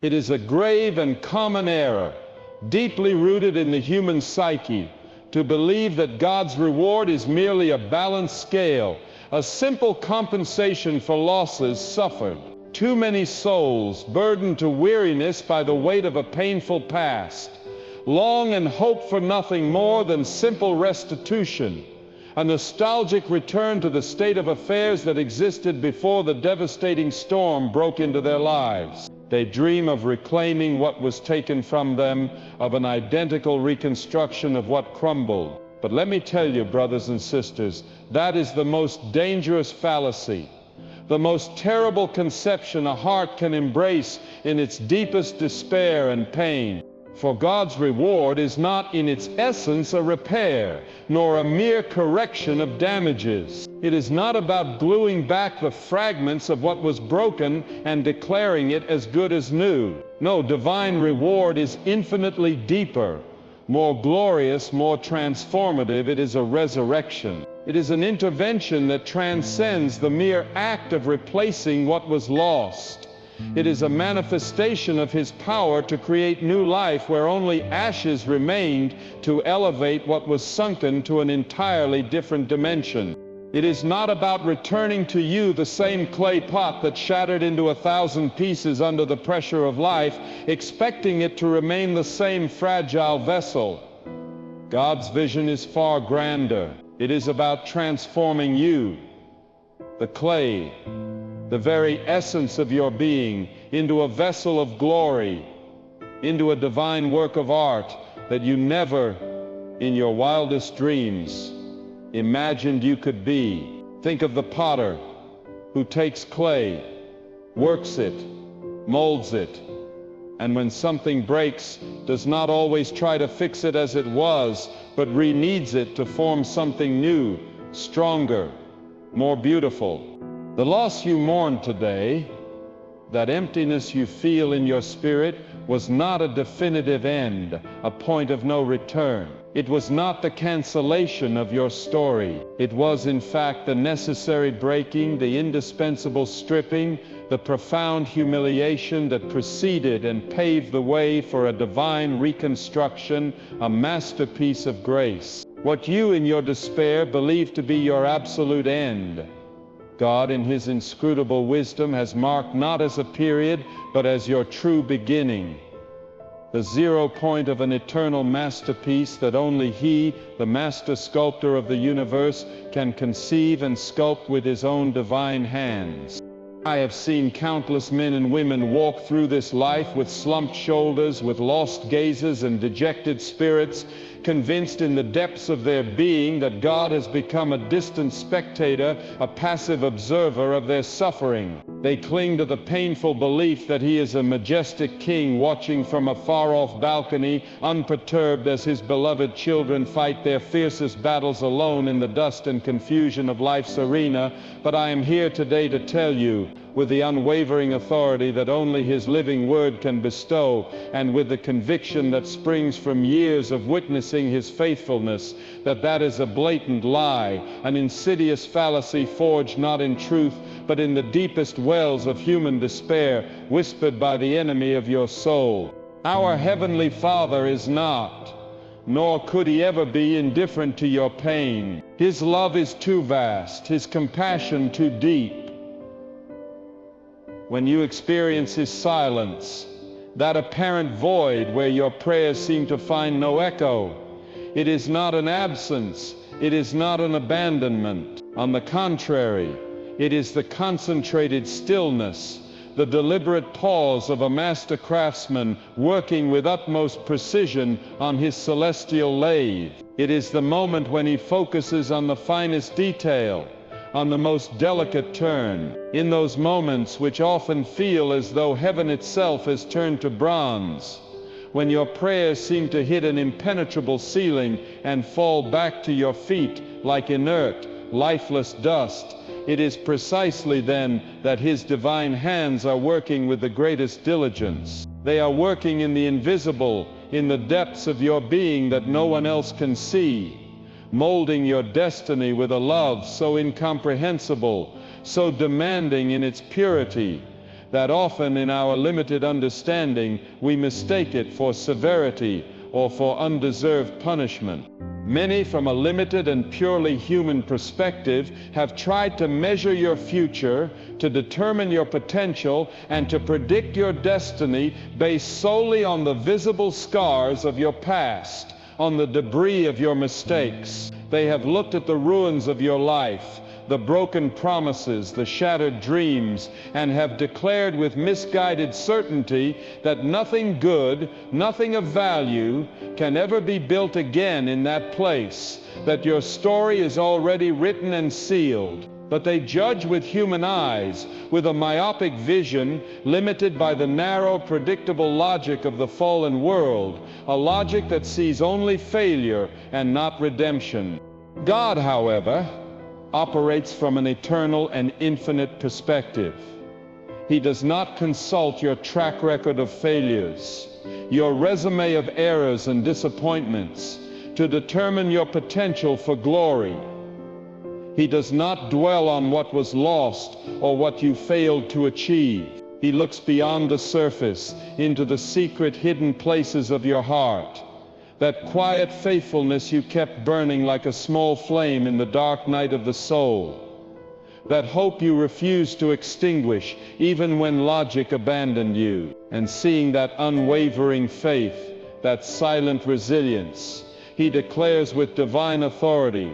It is a grave and common error, deeply rooted in the human psyche, to believe that God's reward is merely a balanced scale, a simple compensation for losses suffered. Too many souls, burdened to weariness by the weight of a painful past, long and hope for nothing more than simple restitution, a nostalgic return to the state of affairs that existed before the devastating storm broke into their lives. They dream of reclaiming what was taken from them, of an identical reconstruction of what crumbled. But let me tell you, brothers and sisters, that is the most dangerous fallacy, the most terrible conception a heart can embrace in its deepest despair and pain. For God's reward is not in its essence a repair, nor a mere correction of damages. It is not about gluing back the fragments of what was broken and declaring it as good as new. No, divine reward is infinitely deeper, more glorious, more transformative. It is a resurrection. It is an intervention that transcends the mere act of replacing what was lost. It is a manifestation of His power to create new life where only ashes remained, to elevate what was sunken to an entirely different dimension. It is not about returning to you the same clay pot that shattered into 1,000 pieces under the pressure of life, expecting it to remain the same fragile vessel. God's vision is far grander. It is about transforming you, the clay, the very essence of your being, into a vessel of glory, into a divine work of art that you never, in your wildest dreams, imagined you could be. Think of the potter who takes clay, works it, molds it, and when something breaks, does not always try to fix it as it was, but re-kneads it to form something new, stronger, more beautiful. The loss you mourn today, that emptiness you feel in your spirit, was not a definitive end, a point of no return. It was not the cancellation of your story. It was, in fact, the necessary breaking, the indispensable stripping, the profound humiliation that preceded and paved the way for a divine reconstruction, a masterpiece of grace. What you, in your despair, believed to be your absolute end, God, in His inscrutable wisdom, has marked not as a period, but as your true beginning, the 0 point of an eternal masterpiece that only He, the master sculptor of the universe, can conceive and sculpt with His own divine hands. I have seen countless men and women walk through this life with slumped shoulders, with lost gazes and dejected spirits, convinced in the depths of their being that God has become a distant spectator, a passive observer of their suffering. They cling to the painful belief that He is a majestic king watching from a far-off balcony, unperturbed as His beloved children fight their fiercest battles alone in the dust and confusion of life's arena. But I am here today to tell you, with the unwavering authority that only His living word can bestow, and with the conviction that springs from years of witnessing His faithfulness, that that is a blatant lie, an insidious fallacy forged not in truth, but in the deepest wells of human despair, whispered by the enemy of your soul. Our Heavenly Father is not, nor could He ever be, indifferent to your pain. His love is too vast, His compassion too deep. When you experience His silence, that apparent void where your prayers seem to find no echo, it is not an absence, it is not an abandonment. On the contrary, it is the concentrated stillness, the deliberate pause of a master craftsman working with utmost precision on his celestial lathe. It is the moment when he focuses on the finest detail, on the most delicate turn. In those moments which often feel as though heaven itself has turned to bronze, when your prayers seem to hit an impenetrable ceiling and fall back to your feet like inert, lifeless dust, it is precisely then that His divine hands are working with the greatest diligence. They are working in the invisible, in the depths of your being that no one else can see, molding your destiny with a love so incomprehensible, so demanding in its purity, that often in our limited understanding we mistake it for severity or for undeserved punishment. Many, from a limited and purely human perspective, have tried to measure your future, to determine your potential, and to predict your destiny based solely on the visible scars of your past, on the debris of your mistakes. They have looked at the ruins of your life, the broken promises, the shattered dreams, and have declared with misguided certainty that nothing good, nothing of value, can ever be built again in that place, that your story is already written and sealed. But they judge with human eyes, with a myopic vision, limited by the narrow, predictable logic of the fallen world, a logic that sees only failure and not redemption. God, however, operates from an eternal and infinite perspective. He does not consult your track record of failures, your resume of errors and disappointments, to determine your potential for glory. He does not dwell on what was lost or what you failed to achieve. He looks beyond the surface, into the secret hidden places of your heart. That quiet faithfulness you kept burning like a small flame in the dark night of the soul. That hope you refused to extinguish even when logic abandoned you. And seeing that unwavering faith, that silent resilience, he declares with divine authority,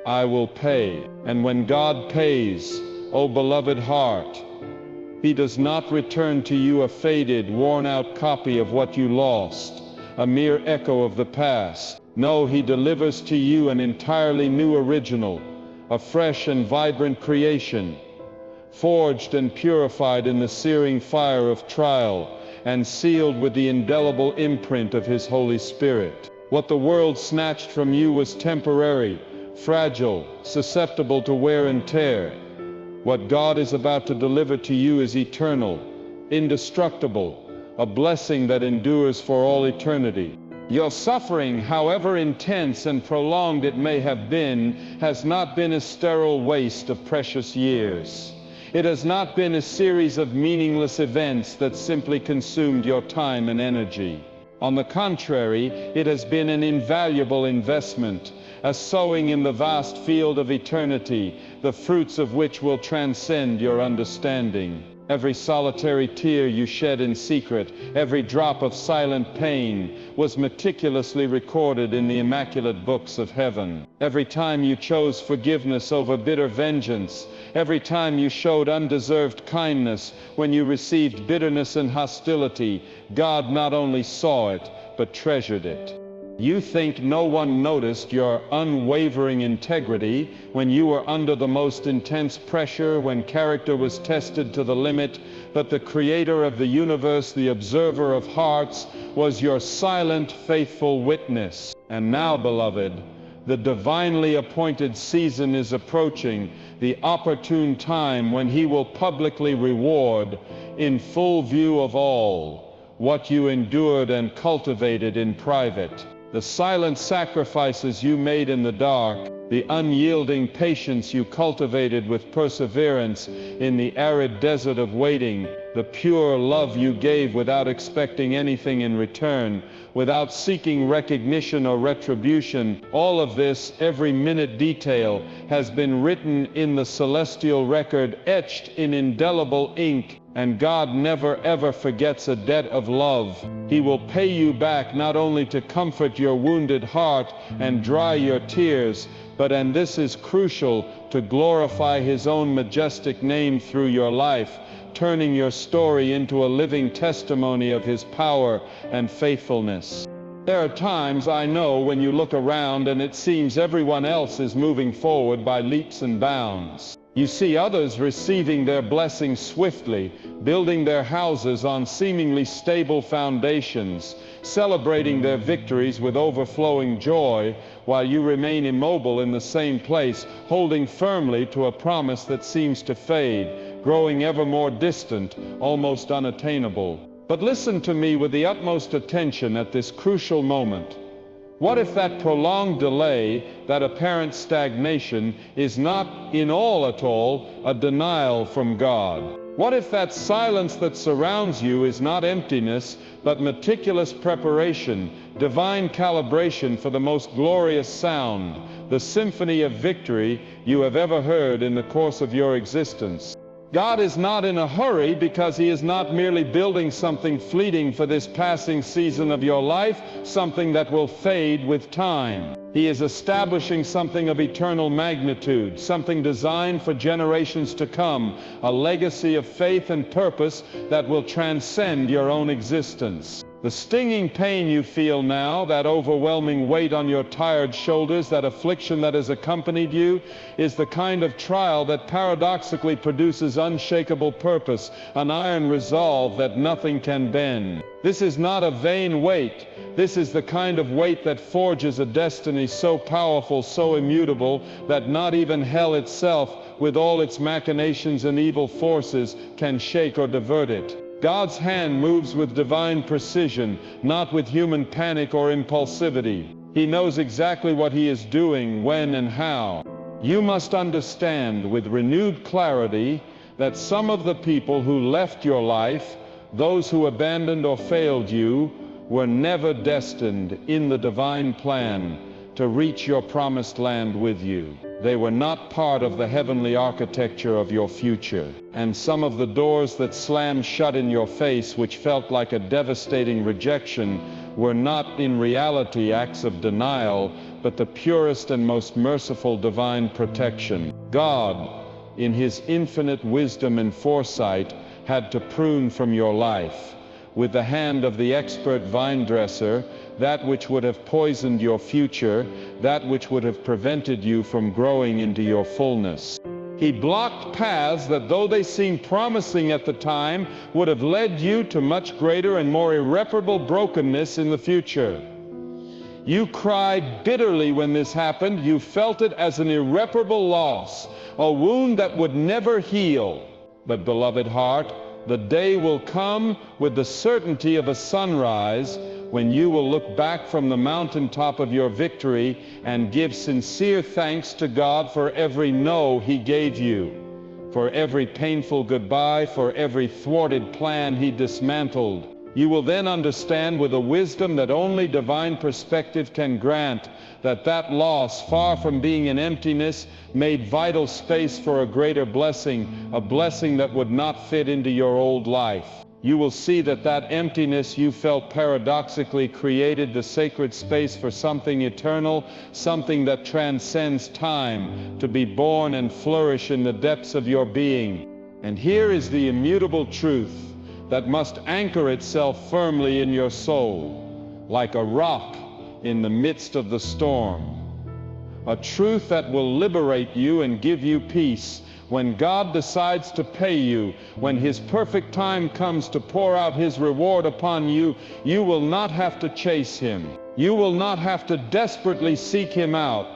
I will pay. And when God pays, O beloved heart, he does not return to you a faded, worn-out copy of what you lost, a mere echo of the past. No, he delivers to you an entirely new original, a fresh and vibrant creation, forged and purified in the searing fire of trial, and sealed with the indelible imprint of his Holy Spirit. What the world snatched from you was temporary, fragile, susceptible to wear and tear. What God is about to deliver to you is eternal, indestructible, a blessing that endures for all eternity. Your suffering, however intense and prolonged it may have been, has not been a sterile waste of precious years. It has not been a series of meaningless events that simply consumed your time and energy. On the contrary, it has been an invaluable investment, a sowing in the vast field of eternity, the fruits of which will transcend your understanding. Every solitary tear you shed in secret, every drop of silent pain, was meticulously recorded in the immaculate books of heaven. Every time you chose forgiveness over bitter vengeance, every time you showed undeserved kindness when you received bitterness and hostility, God not only saw it, but treasured it. You think no one noticed your unwavering integrity when you were under the most intense pressure, when character was tested to the limit, but the Creator of the universe, the observer of hearts, was your silent, faithful witness. And now, beloved, the divinely appointed season is approaching, the opportune time when he will publicly reward, in full view of all, what you endured and cultivated in private. The silent sacrifices you made in the dark, the unyielding patience you cultivated with perseverance in the arid desert of waiting, the pure love you gave without expecting anything in return, without seeking recognition or retribution, all of this, every minute detail, has been written in the celestial record, etched in indelible ink. And God never ever forgets a debt of love. He will pay you back not only to comfort your wounded heart and dry your tears, but, and this is crucial, to glorify his own majestic name through your life, turning your story into a living testimony of his power and faithfulness. There are times, I know, when you look around and it seems everyone else is moving forward by leaps and bounds. You see others receiving their blessings swiftly, building their houses on seemingly stable foundations, celebrating their victories with overflowing joy, while you remain immobile in the same place, holding firmly to a promise that seems to fade, growing ever more distant, almost unattainable. But listen to me with the utmost attention at this crucial moment. What if that prolonged delay, that apparent stagnation, is not in all at all a denial from God? What if that silence that surrounds you is not emptiness, but meticulous preparation, divine calibration for the most glorious sound, the symphony of victory you have ever heard in the course of your existence? God is not in a hurry because He is not merely building something fleeting for this passing season of your life, something that will fade with time. He is establishing something of eternal magnitude, something designed for generations to come, a legacy of faith and purpose that will transcend your own existence. The stinging pain you feel now, that overwhelming weight on your tired shoulders, that affliction that has accompanied you, is the kind of trial that paradoxically produces unshakable purpose, an iron resolve that nothing can bend. This is not a vain weight. This is the kind of weight that forges a destiny so powerful, so immutable, that not even hell itself, with all its machinations and evil forces, can shake or divert it. God's hand moves with divine precision, not with human panic or impulsivity. He knows exactly what He is doing, when and how. You must understand with renewed clarity that some of the people who left your life, those who abandoned or failed you, were never destined in the divine plan to reach your promised land with you. They were not part of the heavenly architecture of your future. And some of the doors that slammed shut in your face, which felt like a devastating rejection, were not in reality acts of denial, but the purest and most merciful divine protection. God, in His infinite wisdom and foresight, had to prune from your life, with the hand of the expert vine dresser, that which would have poisoned your future, that which would have prevented you from growing into your fullness. He blocked paths that, though they seemed promising at the time, would have led you to much greater and more irreparable brokenness in the future. You cried bitterly when this happened. You felt it as an irreparable loss, a wound that would never heal. But, beloved heart, the day will come with the certainty of a sunrise when you will look back from the mountaintop of your victory and give sincere thanks to God for every no He gave you, for every painful goodbye, for every thwarted plan He dismantled. You will then understand with a wisdom that only divine perspective can grant that that loss, far from being an emptiness, made vital space for a greater blessing, a blessing that would not fit into your old life. You will see that that emptiness you felt paradoxically created the sacred space for something eternal, something that transcends time, to be born and flourish in the depths of your being. And here is the immutable truth that must anchor itself firmly in your soul, like a rock in the midst of the storm. A truth that will liberate you and give you peace. When God decides to pay you, when His perfect time comes to pour out His reward upon you, you will not have to chase Him. You will not have to desperately seek Him out.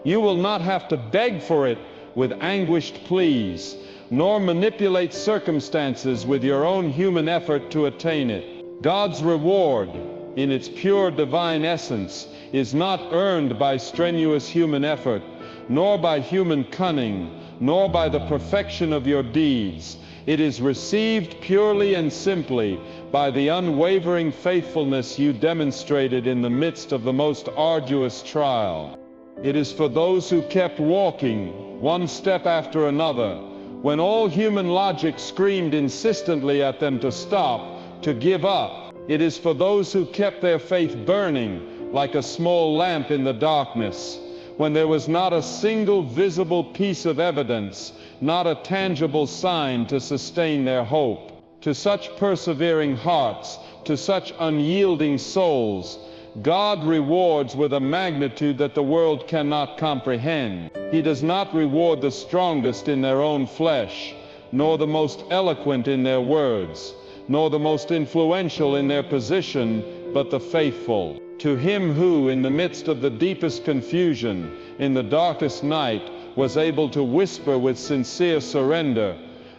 You will not have to beg for it with anguished pleas, nor manipulate circumstances with your own human effort to attain it. God's reward, in its pure divine essence, is not earned by strenuous human effort, nor by human cunning, nor by the perfection of your deeds. It is received purely and simply by the unwavering faithfulness you demonstrated in the midst of the most arduous trial. It is for those who kept walking, one step after another, when all human logic screamed insistently at them to stop, to give up. It is for those who kept their faith burning like a small lamp in the darkness, when there was not a single visible piece of evidence, not a tangible sign to sustain their hope. To such persevering hearts, to such unyielding souls, God rewards with a magnitude that the world cannot comprehend. He does not reward the strongest in their own flesh, nor the most eloquent in their words, nor the most influential in their position, but the faithful. To him who, in the midst of the deepest confusion, in the darkest night, was able to whisper with sincere surrender,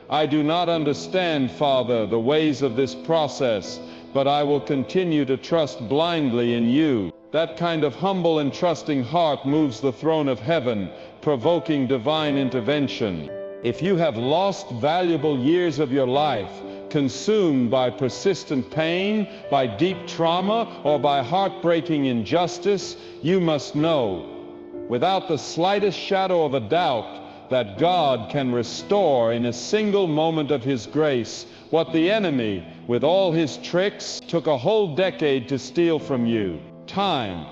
"I do not understand, Father, the ways of this process, but I will continue to trust blindly in you." That kind of humble and trusting heart moves the throne of heaven, provoking divine intervention. If you have lost valuable years of your life, consumed by persistent pain, by deep trauma, or by heartbreaking injustice, you must know, without the slightest shadow of a doubt, that God can restore in a single moment of His grace what the enemy, with all his tricks, took a whole decade to steal from you. Time,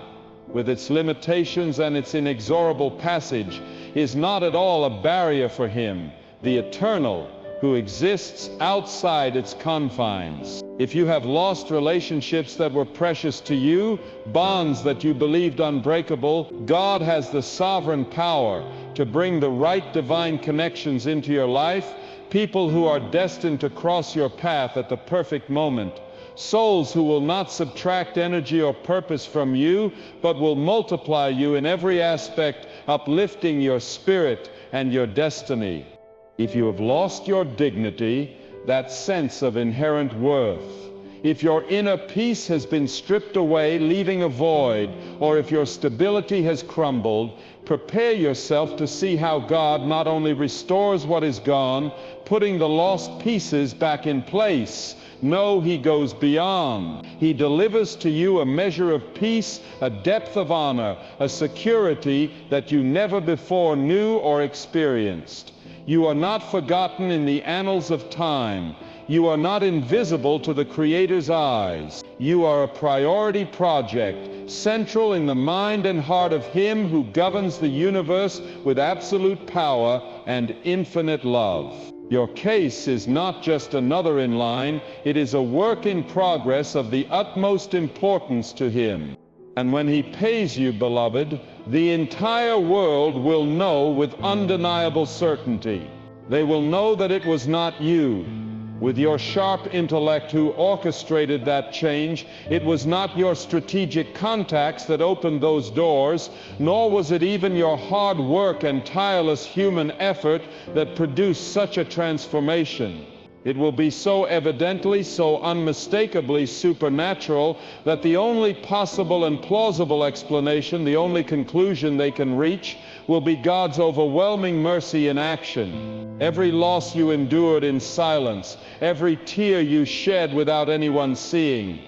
with its limitations and its inexorable passage, is not at all a barrier for Him, the eternal, who exists outside its confines. If you have lost relationships that were precious to you, bonds that you believed unbreakable, God has the sovereign power to bring the right divine connections into your life, people who are destined to cross your path at the perfect moment, souls who will not subtract energy or purpose from you, but will multiply you in every aspect, uplifting your spirit and your destiny. If you have lost your dignity, that sense of inherent worth, if your inner peace has been stripped away, leaving a void, or if your stability has crumbled, prepare yourself to see how God not only restores what is gone, putting the lost pieces back in place. No, He goes beyond. He delivers to you a measure of peace, a depth of honor, a security that you never before knew or experienced. You are not forgotten in the annals of time. You are not invisible to the Creator's eyes. You are a priority project, central in the mind and heart of Him who governs the universe with absolute power and infinite love. Your case is not just another in line, it is a work in progress of the utmost importance to Him. And when He pays you, beloved, the entire world will know with undeniable certainty. They will know that it was not you, with your sharp intellect, who orchestrated that change. It was not your strategic contacts that opened those doors, nor was it even your hard work and tireless human effort that produced such a transformation. It will be so evidently, so unmistakably supernatural that the only possible and plausible explanation, the only conclusion they can reach, will be God's overwhelming mercy in action. Every loss you endured in silence, every tear you shed without anyone seeing,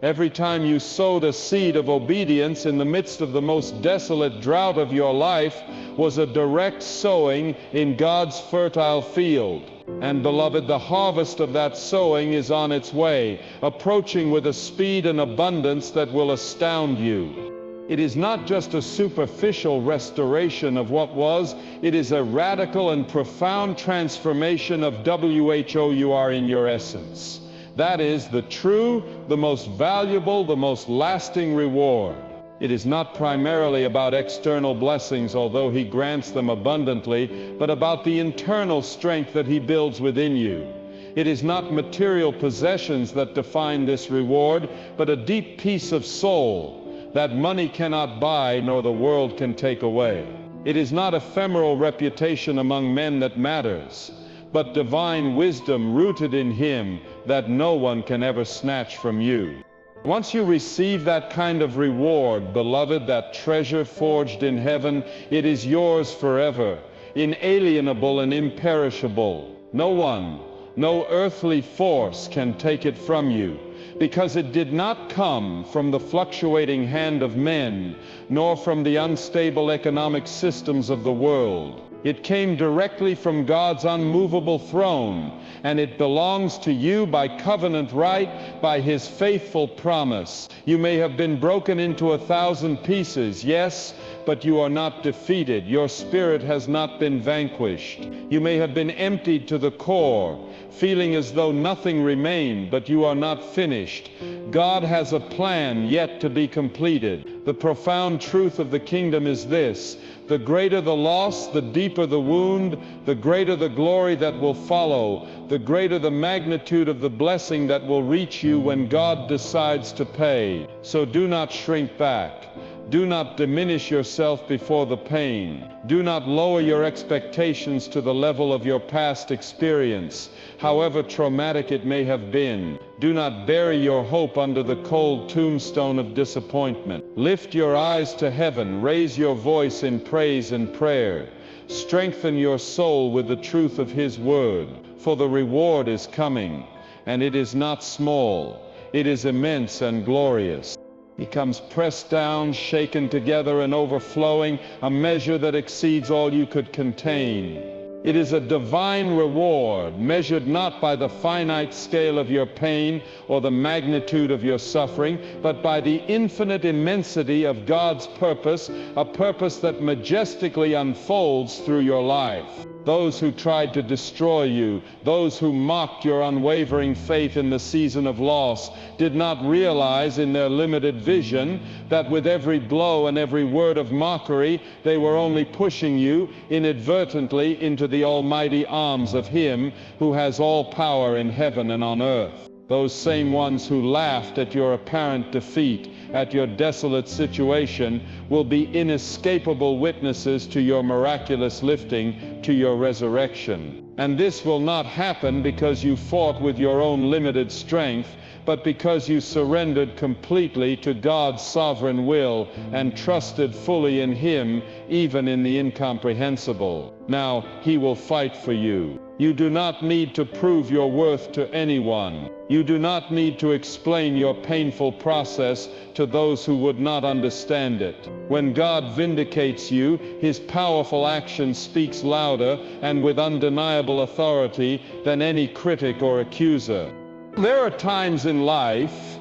every time you sowed a seed of obedience in the midst of the most desolate drought of your life, was a direct sowing in God's fertile field. And beloved, the harvest of that sowing is on its way, approaching with a speed and abundance that will astound you. It is not just a superficial restoration of what was, it is a radical and profound transformation of who you are in your essence. That is the true, the most valuable, the most lasting reward. It is not primarily about external blessings, although He grants them abundantly, but about the internal strength that He builds within you. It is not material possessions that define this reward, but a deep peace of soul that money cannot buy nor the world can take away. It is not ephemeral reputation among men that matters, but divine wisdom rooted in Him that no one can ever snatch from you. Once you receive that kind of reward, beloved, that treasure forged in heaven, it is yours forever, inalienable and imperishable. No one, no earthly force can take it from you, because it did not come from the fluctuating hand of men, nor from the unstable economic systems of the world. It came directly from God's unmovable throne, and it belongs to you by covenant right, by His faithful promise. You may have been broken into 1,000 pieces, yes, but you are not defeated. Your spirit has not been vanquished. You may have been emptied to the core, feeling as though nothing remained, but you are not finished. God has a plan yet to be completed. The profound truth of the kingdom is this: the greater the loss, the deeper the wound, the greater the glory that will follow, the greater the magnitude of the blessing that will reach you when God decides to pay. So do not shrink back. Do not diminish yourself before the pain. Do not lower your expectations to the level of your past experience, however traumatic it may have been. Do not bury your hope under the cold tombstone of disappointment. Lift your eyes to heaven, raise your voice in praise and prayer. Strengthen your soul with the truth of His word, for the reward is coming, and it is not small. It is immense and glorious. He comes pressed down, shaken together, and overflowing, a measure that exceeds all you could contain. It is a divine reward, measured not by the finite scale of your pain or the magnitude of your suffering, but by the infinite immensity of God's purpose, a purpose that majestically unfolds through your life. Those who tried to destroy you, those who mocked your unwavering faith in the season of loss, did not realize in their limited vision that with every blow and every word of mockery, they were only pushing you inadvertently into the almighty arms of Him who has all power in heaven and on earth. Those same ones who laughed at your apparent defeat, at your desolate situation, will be inescapable witnesses to your miraculous lifting, to your resurrection. And this will not happen because you fought with your own limited strength, but because you surrendered completely to God's sovereign will and trusted fully in Him, even in the incomprehensible. Now, He will fight for you. You do not need to prove your worth to anyone. You do not need to explain your painful process to those who would not understand it. When God vindicates you, His powerful action speaks louder and with undeniable authority than any critic or accuser. There are times in life,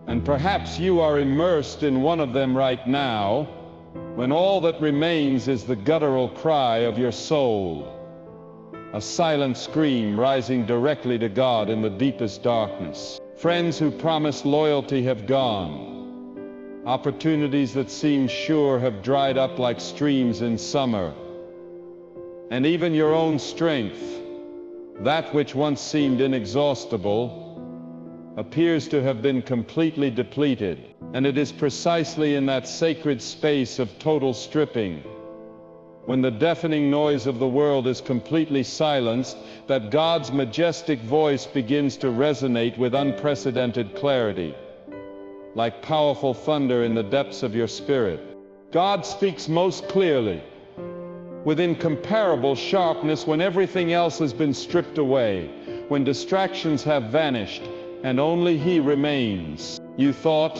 and perhaps you are immersed in one of them right now, when all that remains is the guttural cry of your soul, a silent scream rising directly to God in the deepest darkness. Friends who promised loyalty have gone. Opportunities that seemed sure have dried up like streams in summer. And even your own strength, that which once seemed inexhaustible, appears to have been completely depleted. And it is precisely in that sacred space of total stripping, when the deafening noise of the world is completely silenced, that God's majestic voice begins to resonate with unprecedented clarity, like powerful thunder in the depths of your spirit. God speaks most clearly, with incomparable sharpness, when everything else has been stripped away, when distractions have vanished, and only He remains. You thought,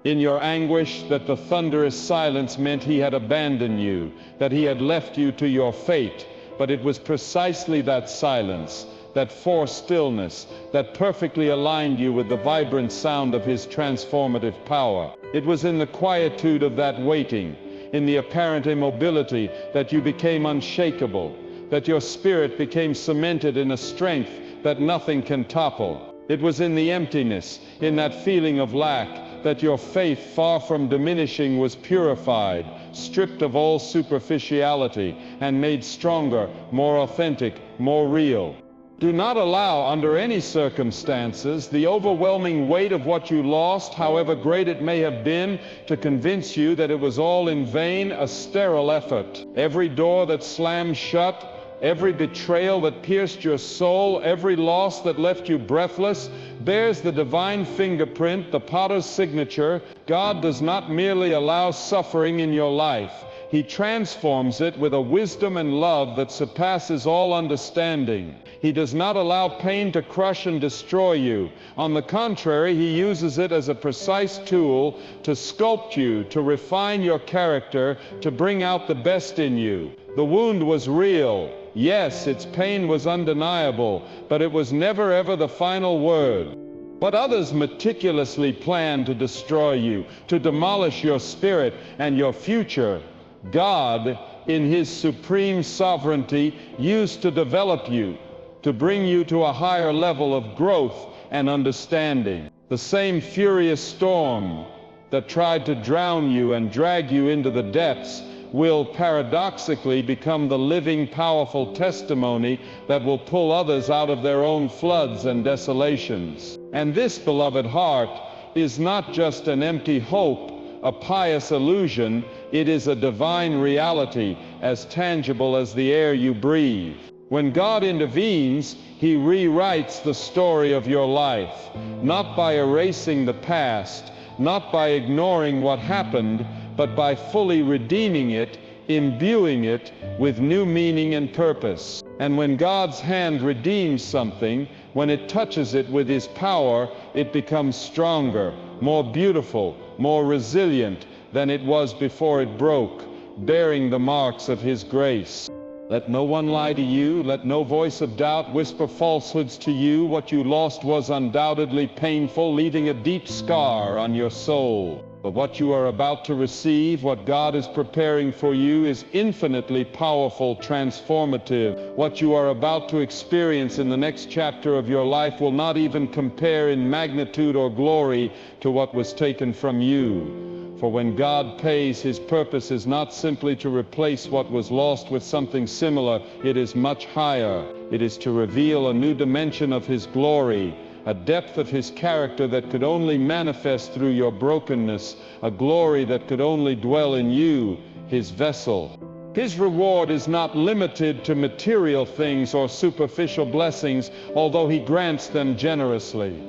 in your anguish, that the thunderous silence meant He had abandoned you, that He had left you to your fate. But it was precisely that silence, that forced stillness, that perfectly aligned you with the vibrant sound of His transformative power. It was in the quietude of that waiting, in the apparent immobility, that you became unshakable, that your spirit became cemented in a strength that nothing can topple. It was in the emptiness, in that feeling of lack, that your faith, far from diminishing, was purified, stripped of all superficiality, and made stronger, more authentic, more real. Do not allow, under any circumstances, the overwhelming weight of what you lost, however great it may have been, to convince you that it was all in vain, a sterile effort. Every door that slammed shut, every betrayal that pierced your soul, every loss that left you breathless, bears the divine fingerprint, the potter's signature. God does not merely allow suffering in your life. He transforms it with a wisdom and love that surpasses all understanding. He does not allow pain to crush and destroy you. On the contrary, He uses it as a precise tool to sculpt you, to refine your character, to bring out the best in you. The wound was real. Yes, its pain was undeniable, but it was never ever the final word. But others meticulously planned to destroy you, to demolish your spirit and your future. God, in His supreme sovereignty, used to develop you, to bring you to a higher level of growth and understanding. The same furious storm that tried to drown you and drag you into the depths will paradoxically become the living, powerful testimony that will pull others out of their own floods and desolations. And this, beloved heart, is not just an empty hope, a pious illusion. It is a divine reality, as tangible as the air you breathe. When God intervenes, He rewrites the story of your life, not by erasing the past, not by ignoring what happened, but by fully redeeming it imbuing it with new meaning and purpose. And when God's hand redeems something, when it touches it with His power, it becomes stronger, more beautiful, more resilient than it was before it broke, bearing the marks of His grace. Let no one lie to you, let no voice of doubt whisper falsehoods to you. What you lost was undoubtedly painful, leaving a deep scar on your soul. But what you are about to receive, what God is preparing for you, is infinitely powerful, transformative. What you are about to experience in the next chapter of your life will not even compare in magnitude or glory to what was taken from you. For when God pays, His purpose is not simply to replace what was lost with something similar. It is much higher. It is to reveal a new dimension of His glory, a depth of His character that could only manifest through your brokenness, a glory that could only dwell in you, His vessel. His reward is not limited to material things or superficial blessings, although He grants them generously.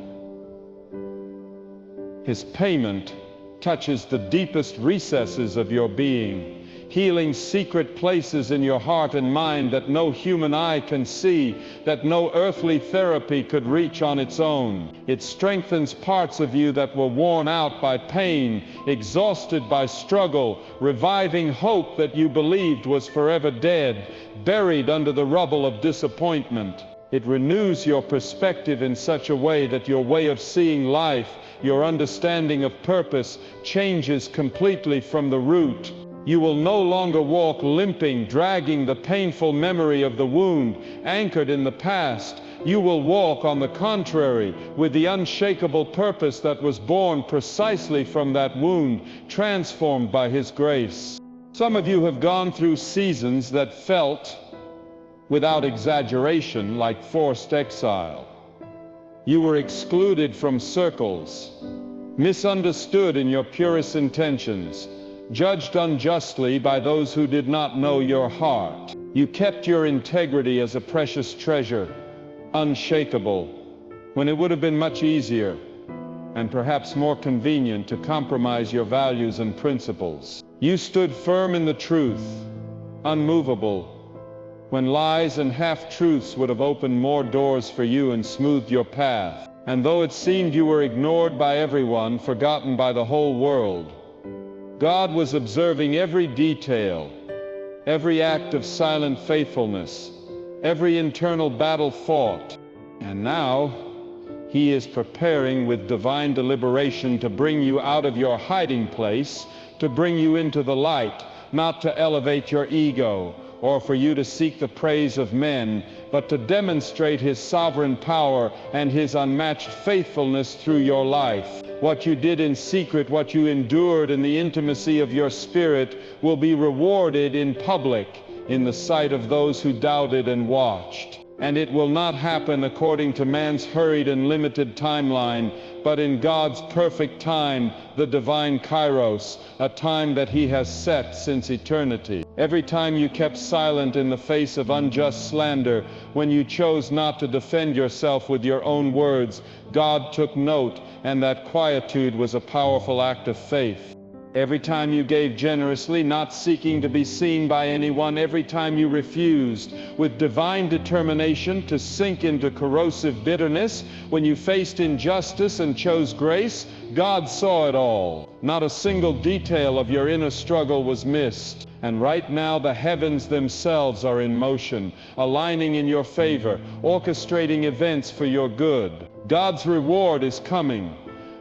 His payment touches the deepest recesses of your being, healing secret places in your heart and mind that no human eye can see, that no earthly therapy could reach on its own. It strengthens parts of you that were worn out by pain, exhausted by struggle, reviving hope that you believed was forever dead, buried under the rubble of disappointment. It renews your perspective in such a way that your way of seeing life, your understanding of purpose, changes completely from the root. You will no longer walk limping, dragging the painful memory of the wound, anchored in the past. You will walk, on the contrary, with the unshakable purpose that was born precisely from that wound, transformed by His grace. Some of you have gone through seasons that felt, without exaggeration, like forced exile. You were excluded from circles, misunderstood in your purest intentions, judged unjustly by those who did not know your heart. You kept your integrity as a precious treasure, unshakable, when it would have been much easier and perhaps more convenient to compromise your values and principles. You stood firm in the truth, unmovable, when lies and half-truths would have opened more doors for you and smoothed your path. And though it seemed you were ignored by everyone, forgotten by the whole world, God was observing every detail, every act of silent faithfulness, every internal battle fought. And now, He is preparing with divine deliberation to bring you out of your hiding place, to bring you into the light, not to elevate your ego, or for you to seek the praise of men, but to demonstrate His sovereign power and His unmatched faithfulness through your life. What you did in secret, what you endured in the intimacy of your spirit, will be rewarded in public, in the sight of those who doubted and watched. And it will not happen according to man's hurried and limited timeline, but in God's perfect time, the divine kairos, a time that He has set since eternity. Every time you kept silent in the face of unjust slander, when you chose not to defend yourself with your own words, God took note, and that quietude was a powerful act of faith. Every time you gave generously, not seeking to be seen by anyone, every time you refused with divine determination to sink into corrosive bitterness, when you faced injustice and chose grace, God saw it all. Not a single detail of your inner struggle was missed. And right now the heavens themselves are in motion, aligning in your favor, orchestrating events for your good. God's reward is coming.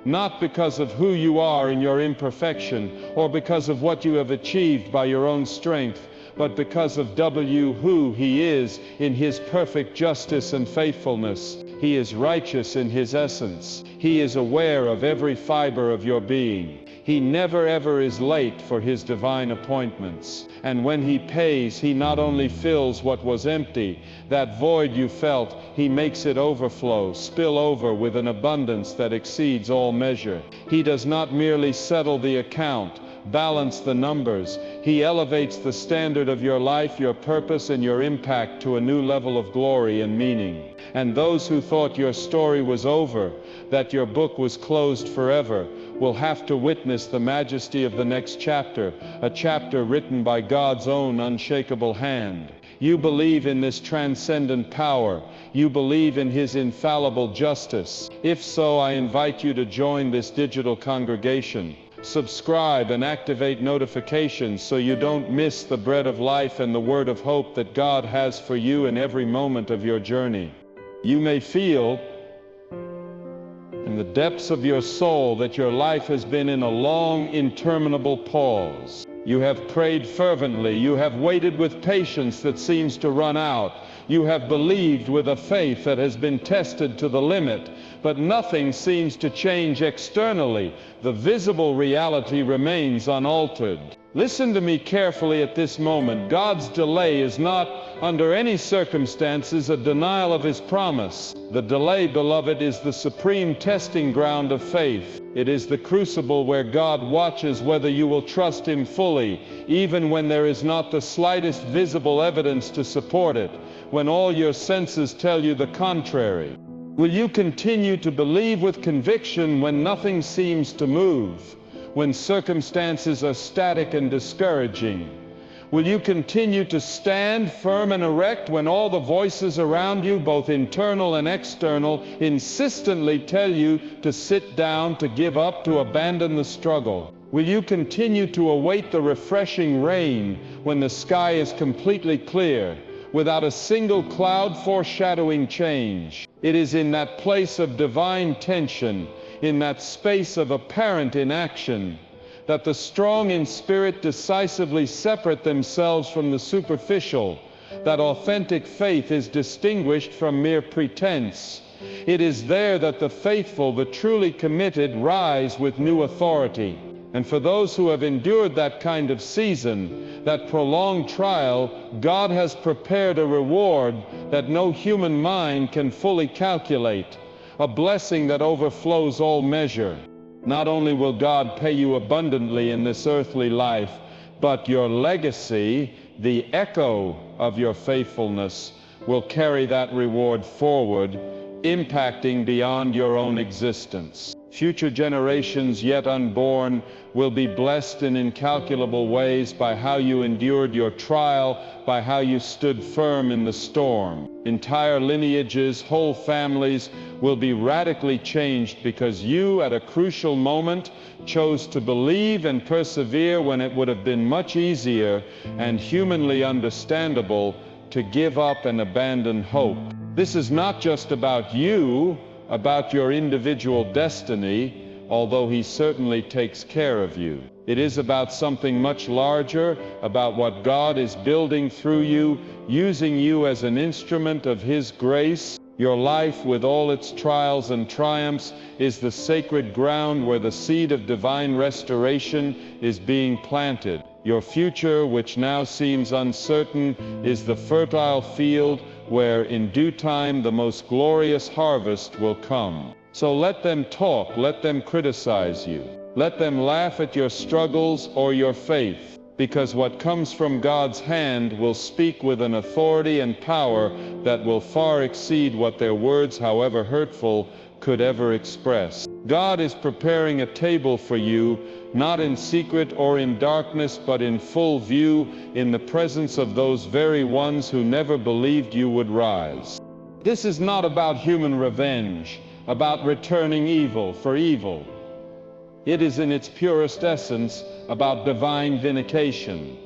Not because of who you are in your imperfection, or because of what you have achieved by your own strength, but because of who He is in His perfect justice and faithfulness. He is righteous in His essence. He is aware of every fiber of your being. He never ever is late for His divine appointments. And when He pays, He not only fills what was empty, that void you felt, He makes it overflow, spill over with an abundance that exceeds all measure. He does not merely settle the account, balance the numbers. He elevates the standard of your life, your purpose, and your impact to a new level of glory and meaning. And those who thought your story was over, that your book was closed forever, will have to witness the majesty of the next chapter, a chapter written by God's own unshakable hand. You believe in this transcendent power. You believe in His infallible justice. If so, I invite you to join this digital congregation. Subscribe and activate notifications so you don't miss the bread of life and the word of hope that God has for you in every moment of your journey. You may feel in the depths of your soul that your life has been in a long, interminable pause. You have prayed fervently. You have waited with patience that seems to run out. You have believed with a faith that has been tested to the limit, but nothing seems to change externally. The visible reality remains unaltered. Listen to me carefully at this moment. God's delay is not, under any circumstances, a denial of His promise. The delay, beloved, is the supreme testing ground of faith. It is the crucible where God watches whether you will trust Him fully, even when there is not the slightest visible evidence to support it, when all your senses tell you the contrary. Will you continue to believe with conviction when nothing seems to move, when circumstances are static and discouraging? Will you continue to stand firm and erect when all the voices around you, both internal and external, insistently tell you to sit down, to give up, to abandon the struggle? Will you continue to await the refreshing rain when the sky is completely clear, without a single cloud foreshadowing change? It is in that place of divine tension, in that space of apparent inaction, that the strong in spirit decisively separate themselves from the superficial, that authentic faith is distinguished from mere pretense. It is there that the faithful, the truly committed, rise with new authority. And for those who have endured that kind of season, that prolonged trial, God has prepared a reward that no human mind can fully calculate, a blessing that overflows all measure. Not only will God pay you abundantly in this earthly life, but your legacy, the echo of your faithfulness, will carry that reward forward, impacting beyond your own existence. Future generations yet unborn will be blessed in incalculable ways by how you endured your trial, by how you stood firm in the storm. Entire lineages, whole families will be radically changed because you, at a crucial moment, chose to believe and persevere when it would have been much easier and humanly understandable to give up and abandon hope. This is not just about you, about your individual destiny, although He certainly takes care of you. It is about something much larger, about what God is building through you, using you as an instrument of His grace. Your life, with all its trials and triumphs, is the sacred ground where the seed of divine restoration is being planted. Your future, which now seems uncertain, is the fertile field where in due time the most glorious harvest will come. So let them talk, let them criticize you, let them laugh at your struggles or your faith, because what comes from God's hand will speak with an authority and power that will far exceed what their words, however hurtful, could ever express. God is preparing a table for you, not in secret or in darkness, but in full view, in the presence of those very ones who never believed you would rise. This is not about human revenge, about returning evil for evil. It is in its purest essence about divine vindication.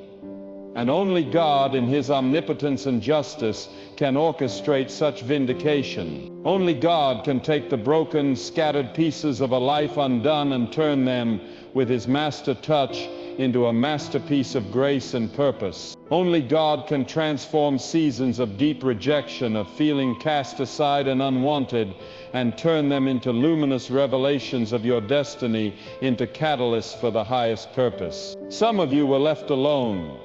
And only God, in His omnipotence and justice, can orchestrate such vindication. Only God can take the broken, scattered pieces of a life undone and turn them, with His master touch, into a masterpiece of grace and purpose. Only God can transform seasons of deep rejection, of feeling cast aside and unwanted, and turn them into luminous revelations of your destiny, into catalysts for the highest purpose. Some of you were left alone,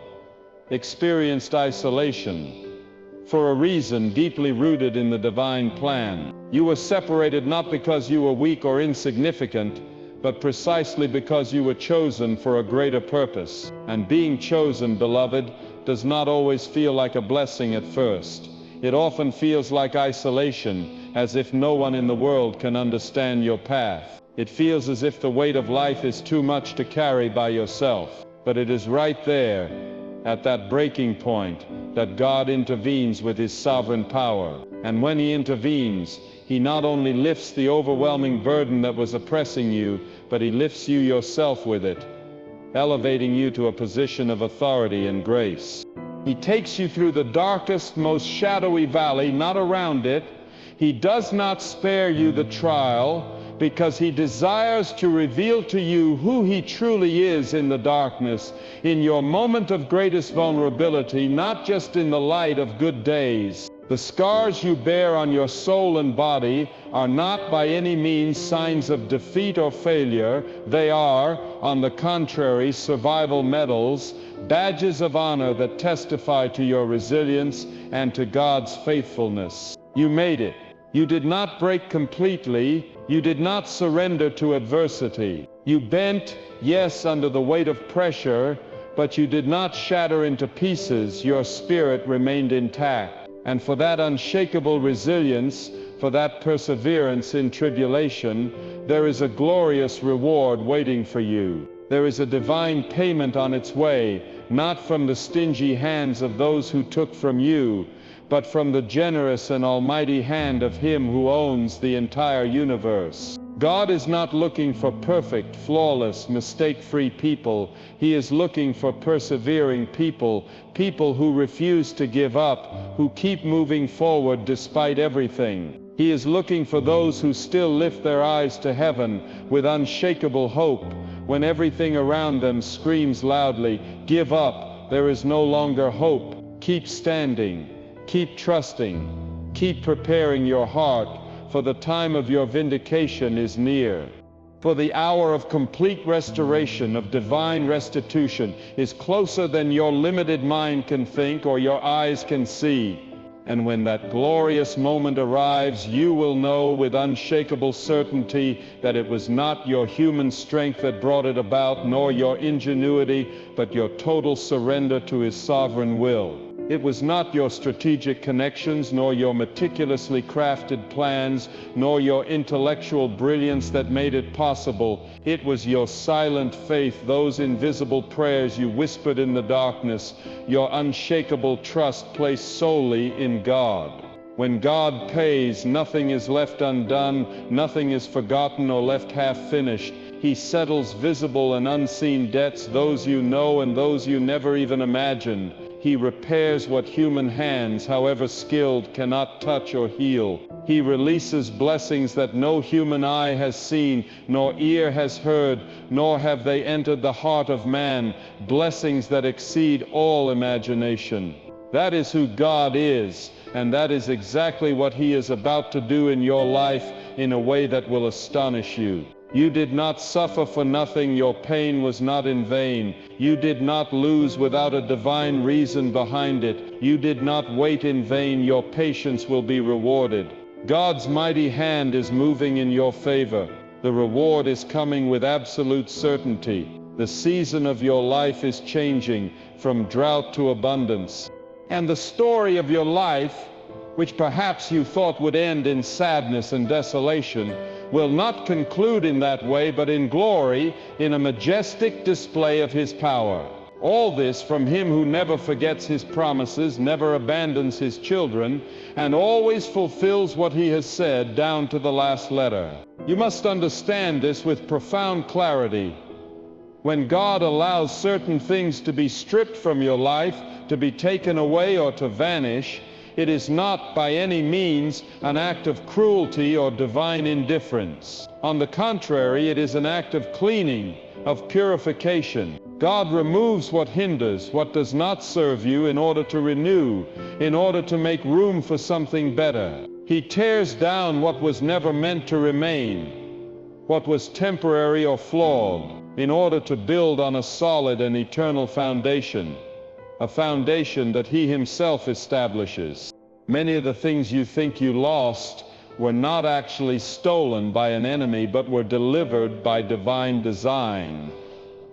experienced isolation, for a reason deeply rooted in the divine plan. You were separated not because you were weak or insignificant, but precisely because you were chosen for a greater purpose. And being chosen, beloved, does not always feel like a blessing at first. It often feels like isolation, as if no one in the world can understand your path. It feels as if the weight of life is too much to carry by yourself. But it is right there, at that breaking point, that God intervenes with his sovereign power. And when he intervenes, he not only lifts the overwhelming burden that was oppressing you, but he lifts you yourself with it, elevating you to a position of authority and grace. He takes you through the darkest, most shadowy valley, not around it. He does not spare you the trial, because he desires to reveal to you who he truly is in the darkness, in your moment of greatest vulnerability, not just in the light of good days. The scars you bear on your soul and body are not by any means signs of defeat or failure. They are, on the contrary, survival medals, badges of honor that testify to your resilience and to God's faithfulness. You made it. You did not break completely. You did not surrender to adversity. You bent, yes, under the weight of pressure, but you did not shatter into pieces. Your spirit remained intact. And for that unshakable resilience, for that perseverance in tribulation, there is a glorious reward waiting for you. There is a divine payment on its way, not from the stingy hands of those who took from you, but from the generous and almighty hand of him who owns the entire universe. God is not looking for perfect, flawless, mistake-free people. He is looking for persevering people, people who refuse to give up, who keep moving forward despite everything. He is looking for those who still lift their eyes to heaven with unshakable hope, when everything around them screams loudly, "Give up, there is no longer hope." Keep standing, keep trusting, keep preparing your heart, for the time of your vindication is near. For the hour of complete restoration, of divine restitution, is closer than your limited mind can think or your eyes can see. And when that glorious moment arrives, you will know with unshakable certainty that it was not your human strength that brought it about, nor your ingenuity, but your total surrender to his sovereign will. It was not your strategic connections, nor your meticulously crafted plans, nor your intellectual brilliance that made it possible. It was your silent faith, those invisible prayers you whispered in the darkness, your unshakable trust placed solely in God. When God pays, nothing is left undone, nothing is forgotten or left half-finished. He settles visible and unseen debts, those you know and those you never even imagined. He repairs what human hands, however skilled, cannot touch or heal. He releases blessings that no human eye has seen, nor ear has heard, nor have they entered the heart of man, blessings that exceed all imagination. That is who God is, and that is exactly what he is about to do in your life in a way that will astonish you. You did not suffer for nothing. Your pain was not in vain. You did not lose without a divine reason behind it. You did not wait in vain. Your patience will be rewarded. God's mighty hand is moving in your favor. The reward is coming with absolute certainty. The season of your life is changing from drought to abundance. And the story of your life, which perhaps you thought would end in sadness and desolation, will not conclude in that way, but in glory, in a majestic display of his power. All this from him who never forgets his promises, never abandons his children, and always fulfills what he has said down to the last letter. You must understand this with profound clarity. When God allows certain things to be stripped from your life, to be taken away or to vanish, it is not by any means an act of cruelty or divine indifference. On the contrary, it is an act of cleaning, of purification. God removes what hinders, what does not serve you, in order to renew, in order to make room for something better. He tears down what was never meant to remain, what was temporary or flawed, in order to build on a solid and eternal foundation. A foundation that he himself establishes. Many of the things you think you lost were not actually stolen by an enemy, but were delivered by divine design.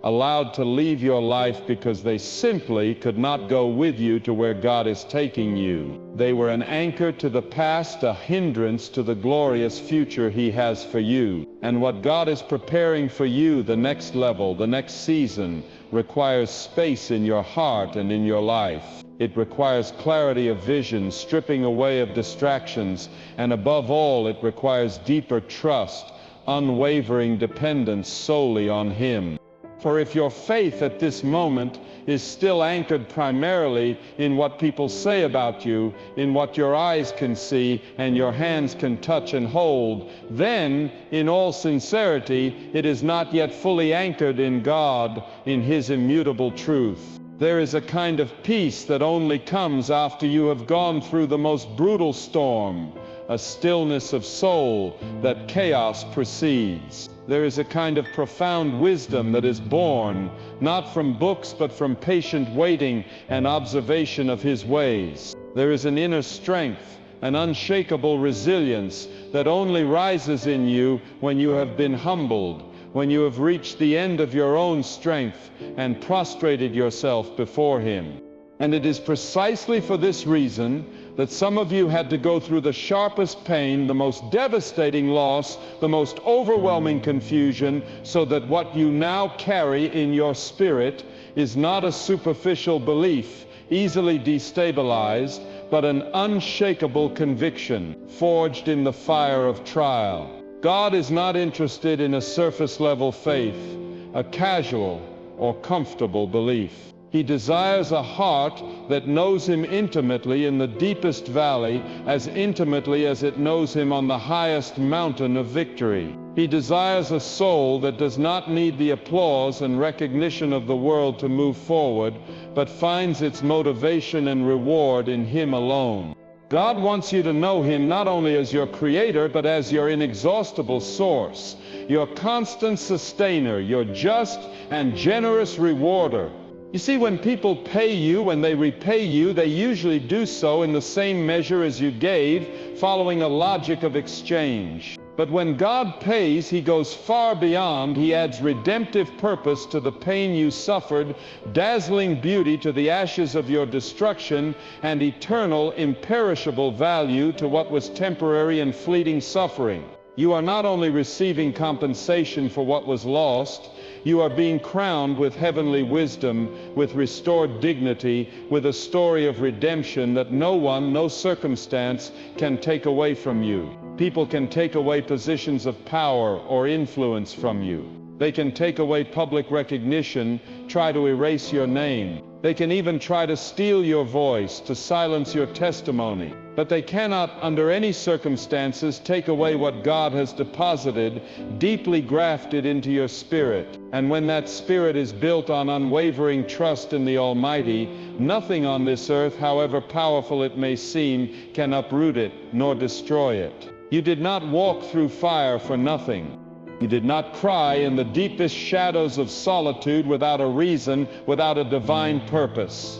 allowed to leave your life because they simply could not go with you to where God is taking you. They were an anchor to the past, a hindrance to the glorious future He has for you. And what God is preparing for you, the next level, the next season, requires space in your heart and in your life. It requires clarity of vision, stripping away of distractions, and above all, it requires deeper trust, unwavering dependence solely on Him. For if your faith at this moment is still anchored primarily in what people say about you, in what your eyes can see and your hands can touch and hold, then, in all sincerity, it is not yet fully anchored in God, in His immutable truth. There is a kind of peace that only comes after you have gone through the most brutal storm, a stillness of soul that chaos precedes. There is a kind of profound wisdom that is born, not from books but from patient waiting and observation of His ways. There is an inner strength, an unshakable resilience that only rises in you when you have been humbled, when you have reached the end of your own strength and prostrated yourself before Him. And it is precisely for this reason that some of you had to go through the sharpest pain, the most devastating loss, the most overwhelming confusion, so that what you now carry in your spirit is not a superficial belief, easily destabilized, but an unshakable conviction, forged in the fire of trial. God is not interested in a surface-level faith, a casual or comfortable belief. He desires a heart that knows Him intimately in the deepest valley, as intimately as it knows Him on the highest mountain of victory. He desires a soul that does not need the applause and recognition of the world to move forward, but finds its motivation and reward in Him alone. God wants you to know Him not only as your Creator, but as your inexhaustible source, your constant sustainer, your just and generous rewarder. You see, when people pay you, when they repay you, they usually do so in the same measure as you gave, following a logic of exchange. But when God pays, He goes far beyond. He adds redemptive purpose to the pain you suffered, dazzling beauty to the ashes of your destruction, and eternal, imperishable value to what was temporary and fleeting suffering. You are not only receiving compensation for what was lost, you are being crowned with heavenly wisdom, with restored dignity, with a story of redemption that no one, no circumstance can take away from you. People can take away positions of power or influence from you. They can take away public recognition, try to erase your name. They can even try to steal your voice, to silence your testimony. But they cannot, under any circumstances, take away what God has deposited, deeply grafted into your spirit. And when that spirit is built on unwavering trust in the Almighty, nothing on this earth, however powerful it may seem, can uproot it nor destroy it. You did not walk through fire for nothing. You did not cry in the deepest shadows of solitude without a reason, without a divine purpose.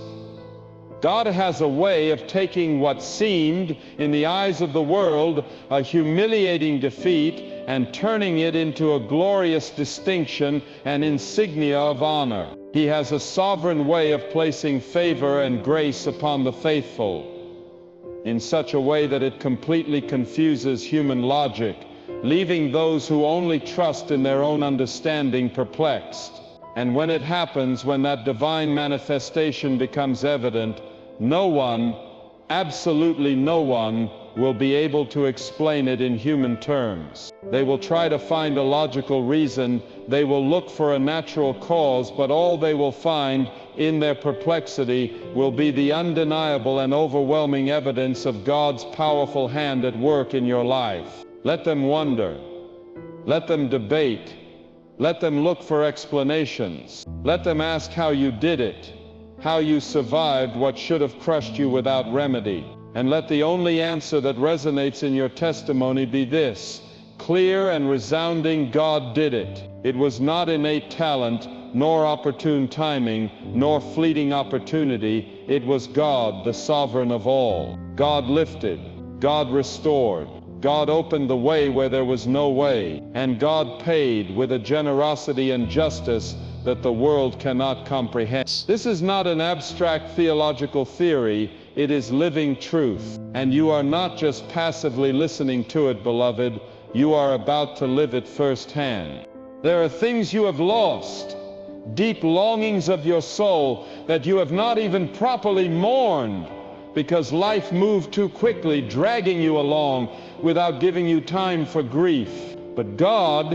God has a way of taking what seemed, in the eyes of the world, a humiliating defeat and turning it into a glorious distinction and insignia of honor. He has a sovereign way of placing favor and grace upon the faithful in such a way that it completely confuses human logic, leaving those who only trust in their own understanding perplexed. And when it happens, when that divine manifestation becomes evident, no one, absolutely no one, will be able to explain it in human terms. They will try to find a logical reason, they will look for a natural cause, but all they will find in their perplexity will be the undeniable and overwhelming evidence of God's powerful hand at work in your life. Let them wonder. Let them debate. Let them look for explanations. Let them ask how you did it, how you survived what should have crushed you without remedy. And let the only answer that resonates in your testimony be this: clear and resounding, God did it. It was not innate talent, nor opportune timing, nor fleeting opportunity. It was God, the sovereign of all. God lifted. God restored. God opened the way where there was no way. And God paid with a generosity and justice that the world cannot comprehend. This is not an abstract theological theory, it is living truth. And you are not just passively listening to it, beloved, you are about to live it firsthand. There are things you have lost, deep longings of your soul that you have not even properly mourned, because life moved too quickly, dragging you along without giving you time for grief. But God,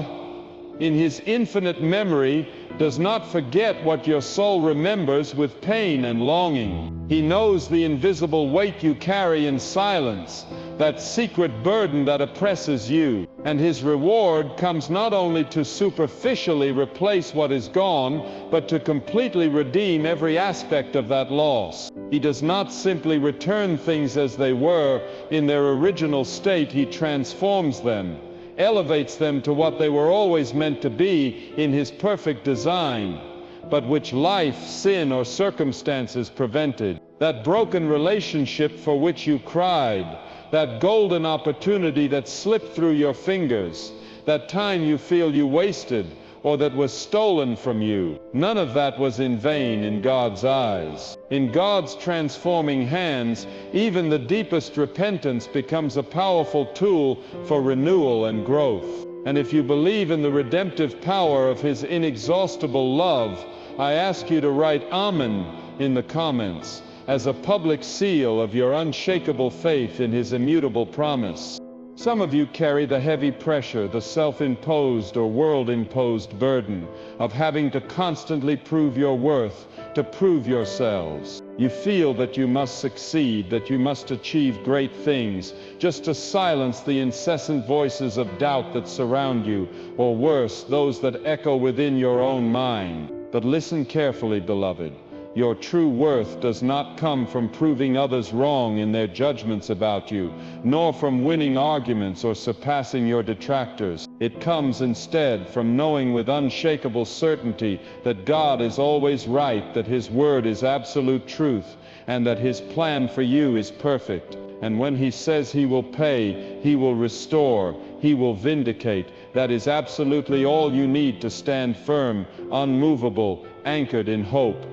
in His infinite memory, does not forget what your soul remembers with pain and longing. He knows the invisible weight you carry in silence, that secret burden that oppresses you. And His reward comes not only to superficially replace what is gone, but to completely redeem every aspect of that loss. He does not simply return things as they were in their original state. He transforms them, elevates them to what they were always meant to be in His perfect design, but which life, sin, or circumstances prevented. That broken relationship for which you cried, that golden opportunity that slipped through your fingers, that time you feel you wasted or that was stolen from you, none of that was in vain in God's eyes. In God's transforming hands, even the deepest repentance becomes a powerful tool for renewal and growth. And if you believe in the redemptive power of His inexhaustible love, I ask you to write Amen in the comments as a public seal of your unshakable faith in His immutable promise. Some of you carry the heavy pressure, the self-imposed or world-imposed burden of having to constantly prove your worth, to prove yourselves. You feel that you must succeed, that you must achieve great things, just to silence the incessant voices of doubt that surround you, or worse, those that echo within your own mind. But listen carefully, beloved. Your true worth does not come from proving others wrong in their judgments about you, nor from winning arguments or surpassing your detractors. It comes instead from knowing with unshakable certainty that God is always right, that His word is absolute truth, and that His plan for you is perfect. And when He says He will pay, He will restore, He will vindicate, that is absolutely all you need to stand firm, unmovable, anchored in hope.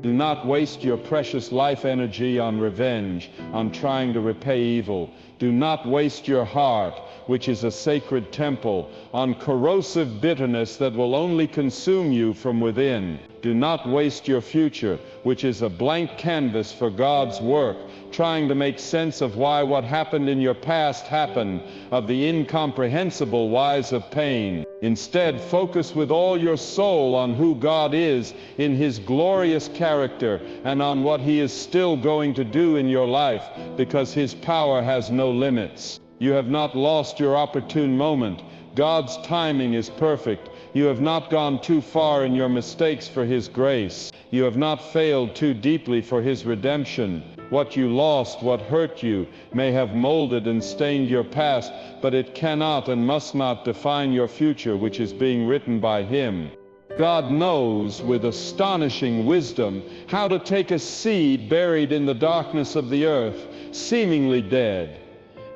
Do not waste your precious life energy on revenge, on trying to repay evil. Do not waste your heart, which is a sacred temple, on corrosive bitterness that will only consume you from within. Do not waste your future, which is a blank canvas for God's work, trying to make sense of why what happened in your past happened, of the incomprehensible whys of pain. Instead, focus with all your soul on who God is in His glorious character and on what He is still going to do in your life, because His power has no limits. You have not lost your opportune moment. God's timing is perfect. You have not gone too far in your mistakes for His grace. You have not failed too deeply for His redemption. What you lost, what hurt you, may have molded and stained your past, but it cannot and must not define your future, which is being written by Him. God knows with astonishing wisdom how to take a seed buried in the darkness of the earth, seemingly dead,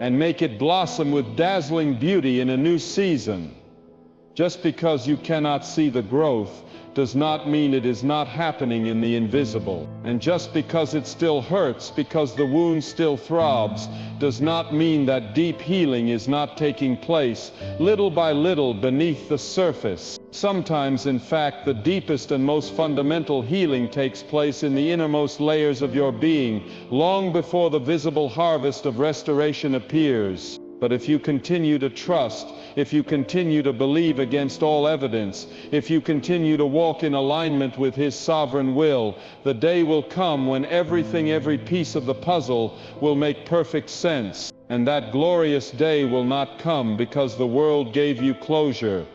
and make it blossom with dazzling beauty in a new season. Just because you cannot see the growth does not mean it is not happening in the invisible. And just because it still hurts, because the wound still throbs, does not mean that deep healing is not taking place, little by little beneath the surface. Sometimes, in fact, the deepest and most fundamental healing takes place in the innermost layers of your being, long before the visible harvest of restoration appears. But if you continue to trust, if you continue to believe against all evidence, if you continue to walk in alignment with His sovereign will, the day will come when everything, every piece of the puzzle will make perfect sense. And that glorious day will not come because the world gave you closure,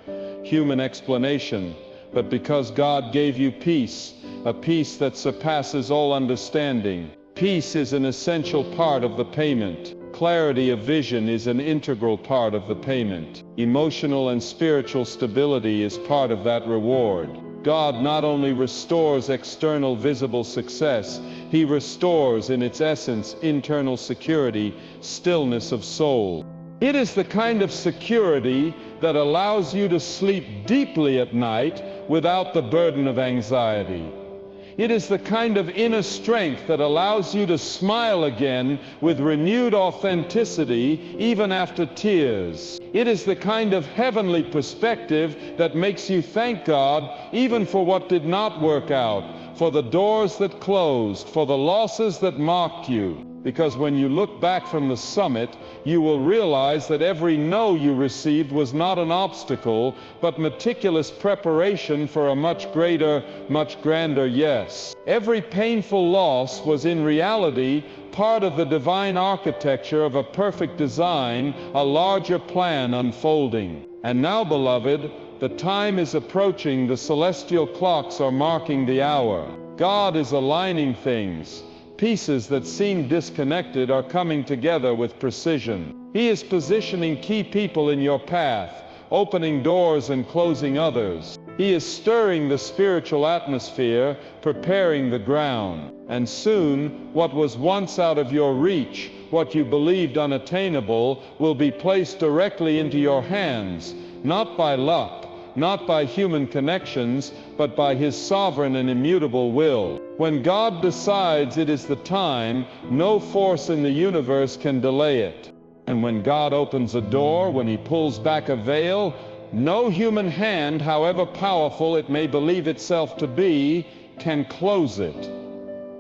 human explanation, but because God gave you peace, a peace that surpasses all understanding. Peace is an essential part of the payment. Clarity of vision is an integral part of the payment. Emotional and spiritual stability is part of that reward. God not only restores external visible success, He restores in its essence internal security, stillness of soul. It is the kind of security that allows you to sleep deeply at night without the burden of anxiety. It is the kind of inner strength that allows you to smile again with renewed authenticity even after tears. It is the kind of heavenly perspective that makes you thank God even for what did not work out, for the doors that closed, for the losses that mocked you. Because when you look back from the summit, you will realize that every no you received was not an obstacle, but meticulous preparation for a much greater, much grander yes. Every painful loss was in reality part of the divine architecture of a perfect design, a larger plan unfolding. And now, beloved, the time is approaching. The celestial clocks are marking the hour. God is aligning things. Pieces that seem disconnected are coming together with precision. He is positioning key people in your path, opening doors and closing others. He is stirring the spiritual atmosphere, preparing the ground. And soon, what was once out of your reach, what you believed unattainable, will be placed directly into your hands, not by luck, not by human connections, but by His sovereign and immutable will. When God decides it is the time, no force in the universe can delay it. And when God opens a door, when He pulls back a veil, no human hand, however powerful it may believe itself to be, can close it.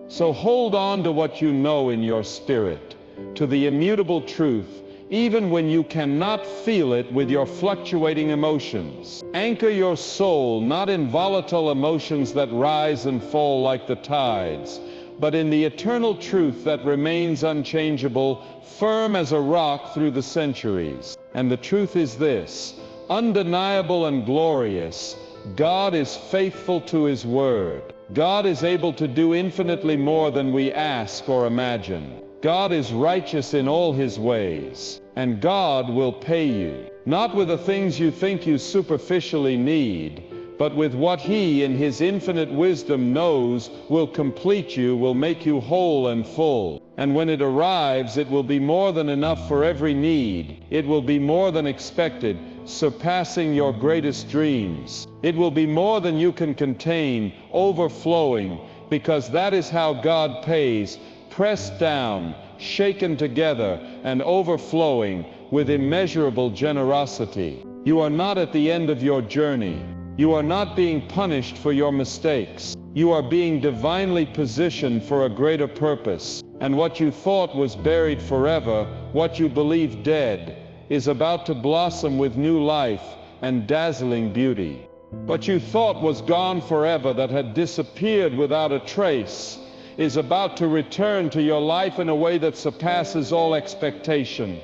So hold on to what you know in your spirit, to the immutable truth, even when you cannot feel it with your fluctuating emotions. Anchor your soul not in volatile emotions that rise and fall like the tides, but in the eternal truth that remains unchangeable, firm as a rock through the centuries. And the truth is this, undeniable and glorious: God is faithful to His word. God is able to do infinitely more than we ask or imagine. God is righteous in all His ways, and God will pay you, not with the things you think you superficially need, but with what He, in His infinite wisdom, knows will complete you, will make you whole and full. And when it arrives, it will be more than enough for every need. It will be more than expected, surpassing your greatest dreams. It will be more than you can contain, overflowing, because that is how God pays, pressed down, shaken together, and overflowing with immeasurable generosity. You are not at the end of your journey. You are not being punished for your mistakes. You are being divinely positioned for a greater purpose. And what you thought was buried forever, what you believed dead, is about to blossom with new life and dazzling beauty. What you thought was gone forever, that had disappeared without a trace, is about to return to your life in a way that surpasses all expectation,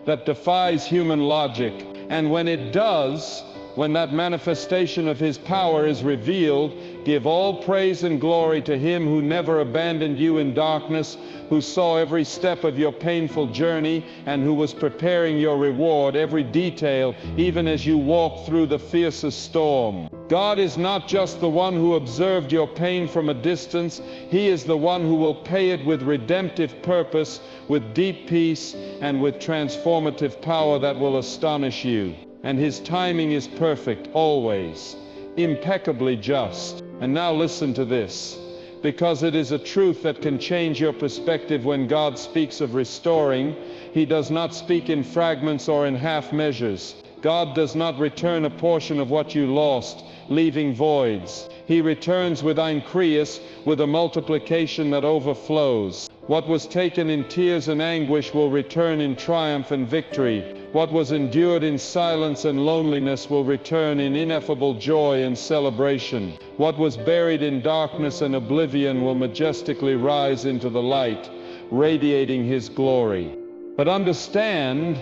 that defies human logic. And when it does, when that manifestation of His power is revealed, give all praise and glory to Him who never abandoned you in darkness, who saw every step of your painful journey, and who was preparing your reward, every detail, even as you walked through the fiercest storm. God is not just the one who observed your pain from a distance. He is the one who will pay it with redemptive purpose, with deep peace, and with transformative power that will astonish you. And His timing is perfect, always, impeccably just. And now listen to this, because it is a truth that can change your perspective. When God speaks of restoring, He does not speak in fragments or in half measures. God does not return a portion of what you lost, leaving voids. He returns with increase, with a multiplication that overflows. What was taken in tears and anguish will return in triumph and victory. What was endured in silence and loneliness will return in ineffable joy and celebration. What was buried in darkness and oblivion will majestically rise into the light, radiating His glory. But understand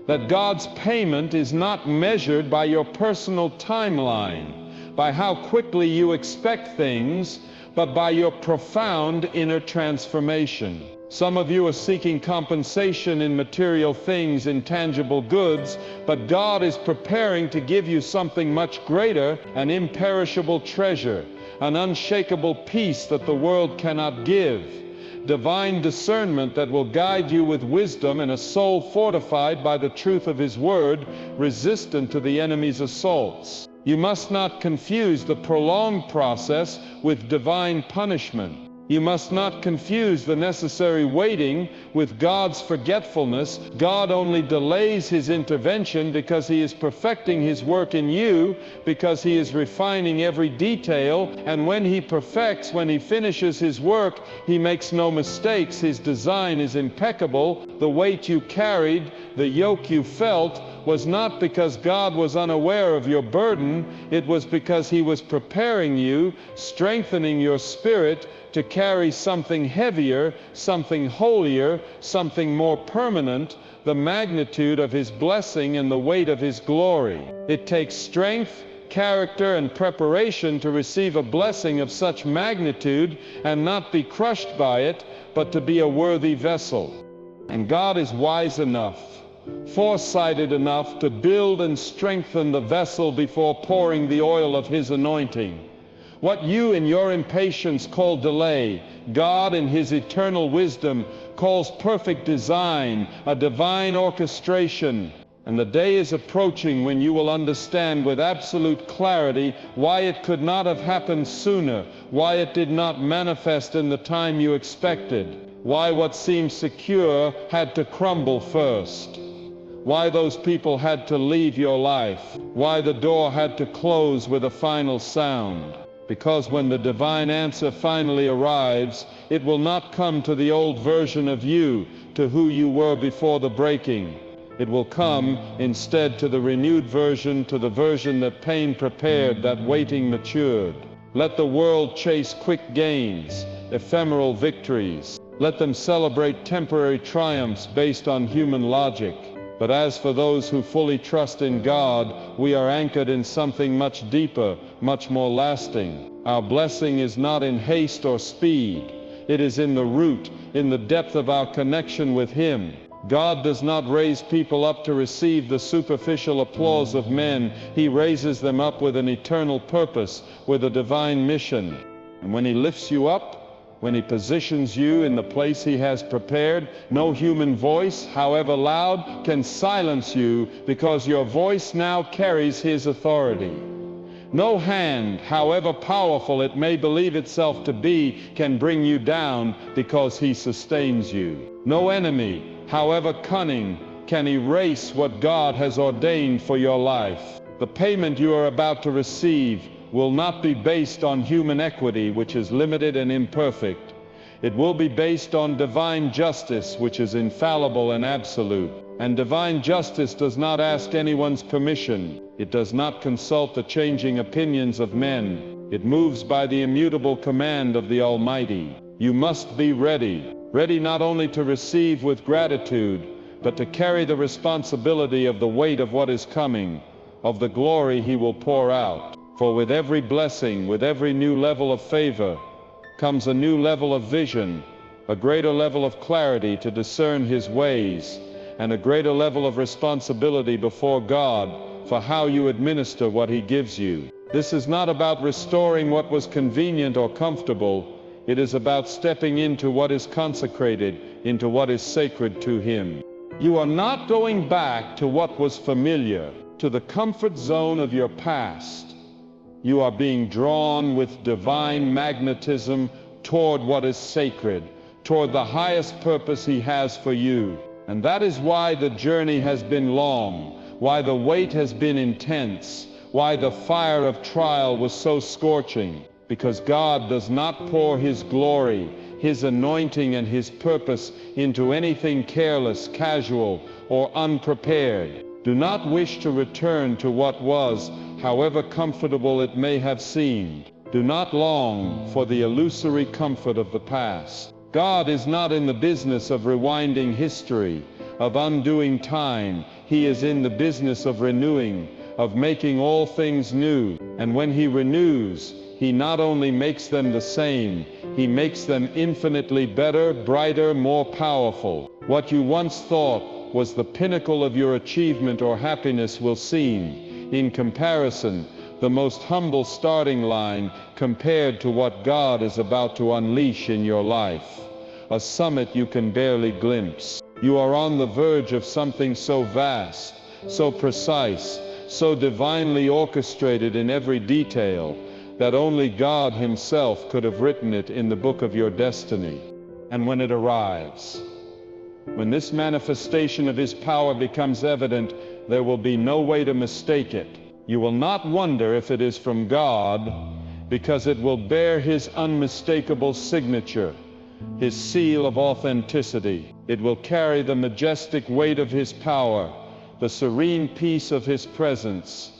that God's payment is not measured by your personal timeline, by how quickly you expect things, but by your profound inner transformation. Some of you are seeking compensation in material things, in tangible goods, but God is preparing to give you something much greater, an imperishable treasure, an unshakable peace that the world cannot give. divine discernment that will guide you with wisdom, and a soul fortified by the truth of His Word, resistant to the enemy's assaults. You must not confuse the prolonged process with divine punishment. You must not confuse the necessary waiting with God's forgetfulness. God only delays His intervention because He is perfecting His work in you, because He is refining every detail, and when He perfects, when He finishes His work, He makes no mistakes. His design is impeccable. The weight you carried, the yoke you felt, was not because God was unaware of your burden. It was because He was preparing you, strengthening your spirit to carry something heavier, something holier, something more permanent, the magnitude of His blessing and the weight of His glory. It takes strength, character, and preparation to receive a blessing of such magnitude and not be crushed by it, but to be a worthy vessel. And God is wise enough, foresighted enough to build and strengthen the vessel before pouring the oil of His anointing. What you in your impatience call delay, God in His eternal wisdom calls perfect design, a divine orchestration. And the day is approaching when you will understand with absolute clarity why it could not have happened sooner, why it did not manifest in the time you expected, why what seemed secure had to crumble first, why those people had to leave your life, why the door had to close with a final sound. Because when the divine answer finally arrives, it will not come to the old version of you, to who you were before the breaking. It will come instead to the renewed version, to the version that pain prepared, that waiting matured. Let the world chase quick gains, ephemeral victories. Let them celebrate temporary triumphs based on human logic. But as for those who fully trust in God, we are anchored in something much deeper, much more lasting. Our blessing is not in haste or speed. It is in the root, in the depth of our connection with Him. God does not raise people up to receive the superficial applause of men. He raises them up with an eternal purpose, with a divine mission. And when He lifts you up, when He positions you in the place He has prepared, no human voice, however loud, can silence you, because your voice now carries His authority. No hand, however powerful it may believe itself to be, can bring you down, because He sustains you. No enemy, however cunning, can erase what God has ordained for your life. The payment you are about to receive will not be based on human equity, which is limited and imperfect. It will be based on divine justice, which is infallible and absolute. And divine justice does not ask anyone's permission. It does not consult the changing opinions of men. It moves by the immutable command of the Almighty. You must be ready. Ready not only to receive with gratitude, but to carry the responsibility of the weight of what is coming, of the glory He will pour out. For with every blessing, with every new level of favor, comes a new level of vision, a greater level of clarity to discern His ways, and a greater level of responsibility before God for how you administer what He gives you. This is not about restoring what was convenient or comfortable. It is about stepping into what is consecrated, into what is sacred to Him. You are not going back to what was familiar, to the comfort zone of your past. You are being drawn with divine magnetism toward what is sacred, toward the highest purpose He has for you. And that is why the journey has been long, why the wait has been intense, why the fire of trial was so scorching. Because God does not pour His glory, His anointing, and His purpose into anything careless, casual, or unprepared. Do not wish to return to what was, however comfortable it may have seemed. Do not long for the illusory comfort of the past. God is not in the business of rewinding history, of undoing time. He is in the business of renewing, of making all things new. And when He renews, He not only makes them the same, He makes them infinitely better, brighter, more powerful. What you once thought was the pinnacle of your achievement or happiness will seem, in comparison, the most humble starting line compared to what God is about to unleash in your life. a summit you can barely glimpse. You are on the verge of something so vast, so precise, so divinely orchestrated in every detail, that only God Himself could have written it in the book of your destiny. And when it arrives, when this manifestation of His power becomes evident, there will be no way to mistake it. You will not wonder if it is from God, because it will bear His unmistakable signature, His seal of authenticity. It will carry the majestic weight of His power, the serene peace of His presence,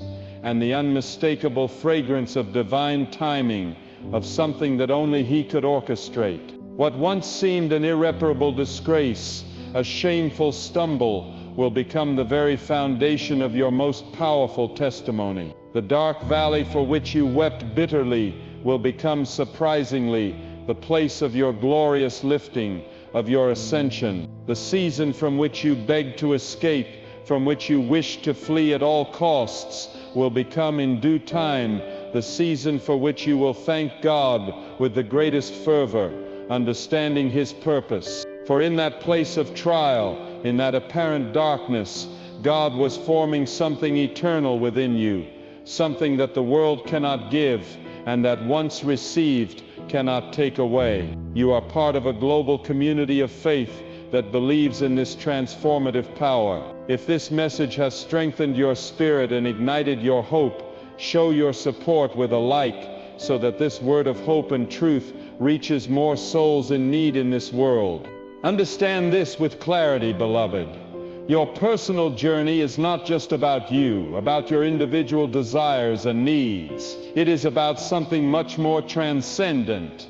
and the unmistakable fragrance of divine timing, of something that only He could orchestrate. What once seemed an irreparable disgrace, a shameful stumble, will become the very foundation of your most powerful testimony. The dark valley for which you wept bitterly will become surprisingly the place of your glorious lifting, of your ascension. The season from which you begged to escape, from which you wished to flee at all costs, will become in due time the season for which you will thank God with the greatest fervor, understanding His purpose. For in that place of trial, in that apparent darkness, God was forming something eternal within you, something that the world cannot give, and that once received cannot take away. You are part of a global community of faith that believes in this transformative power. If this message has strengthened your spirit and ignited your hope, show your support with a like, so that this word of hope and truth reaches more souls in need in this world. Understand this with clarity, beloved. Your personal journey is not just about you, about your individual desires and needs. It is about something much more transcendent.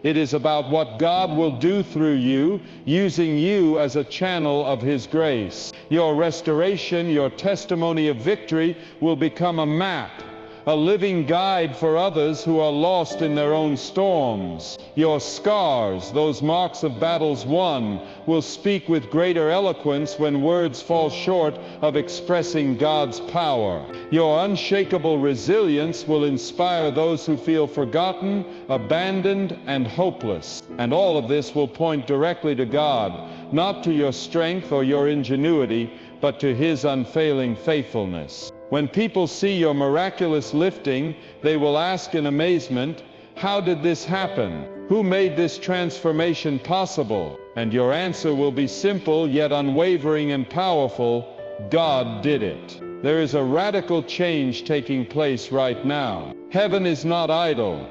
It is about what God will do through you, using you as a channel of His grace. Your restoration, your testimony of victory, will become a map, a living guide for others who are lost in their own storms. Your scars, those marks of battles won, will speak with greater eloquence when words fall short of expressing God's power. Your unshakable resilience will inspire those who feel forgotten, abandoned, and hopeless. And all of this will point directly to God, not to your strength or your ingenuity, but to His unfailing faithfulness. When people see your miraculous lifting, they will ask in amazement, "How did this happen? Who made this transformation possible?" And your answer will be simple yet unwavering and powerful: God did it. There is a radical change taking place right now. Heaven is not idle.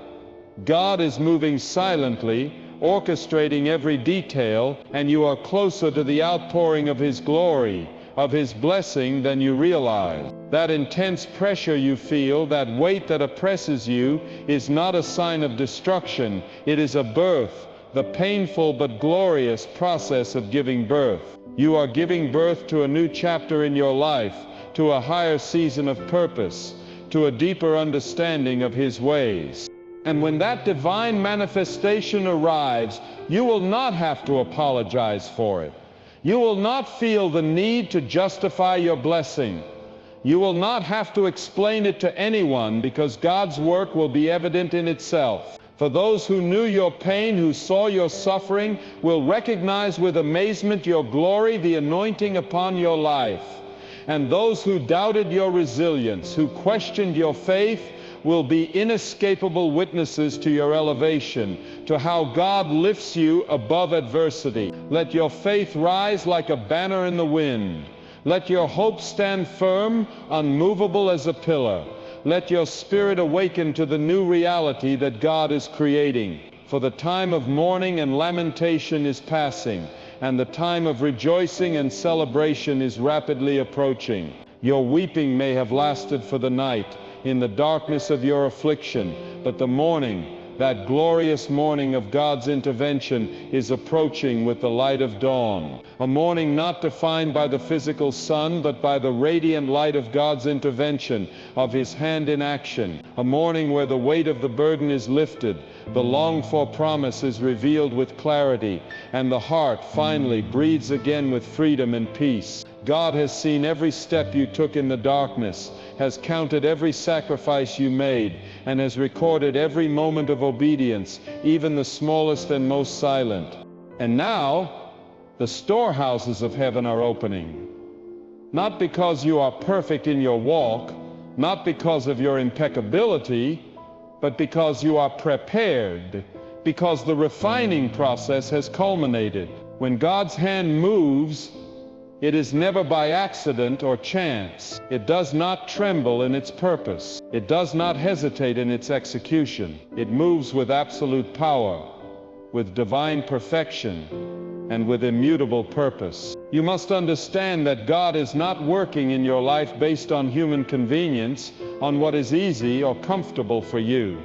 God is moving silently, orchestrating every detail, and you are closer to the outpouring of His glory, of His blessing, than you realize. That intense pressure you feel, that weight that oppresses you, is not a sign of destruction. It is a birth, the painful but glorious process of giving birth. You are giving birth to a new chapter in your life, to a higher season of purpose, to a deeper understanding of His ways. And when that divine manifestation arrives, you will not have to apologize for it. You will not feel the need to justify your blessing. You will not have to explain it to anyone, because God's work will be evident in itself. For those who knew your pain, who saw your suffering, will recognize with amazement your glory, the anointing upon your life. And those who doubted your resilience, who questioned your faith, will be inescapable witnesses to your elevation, to how God lifts you above adversity. Let your faith rise like a banner in the wind. Let your hope stand firm, unmovable as a pillar. Let your spirit awaken to the new reality that God is creating. For the time of mourning and lamentation is passing, and the time of rejoicing and celebration is rapidly approaching. Your weeping may have lasted for the night, in the darkness of your affliction, but the morning, that glorious morning of God's intervention, is approaching with the light of dawn. A morning not defined by the physical sun, but by the radiant light of God's intervention, of His hand in action. A morning where the weight of the burden is lifted, the longed-for promise is revealed with clarity, and the heart finally breathes again with freedom and peace. God has seen every step you took in the darkness, has counted every sacrifice you made, and has recorded every moment of obedience, even the smallest and most silent. And now, the storehouses of heaven are opening. Not because you are perfect in your walk, not because of your impeccability, but because you are prepared, because the refining process has culminated. When God's hand moves, it is never by accident or chance. It does not tremble in its purpose. It does not hesitate in its execution. It moves with absolute power, with divine perfection, and with immutable purpose. You must understand that God is not working in your life based on human convenience, on what is easy or comfortable for you.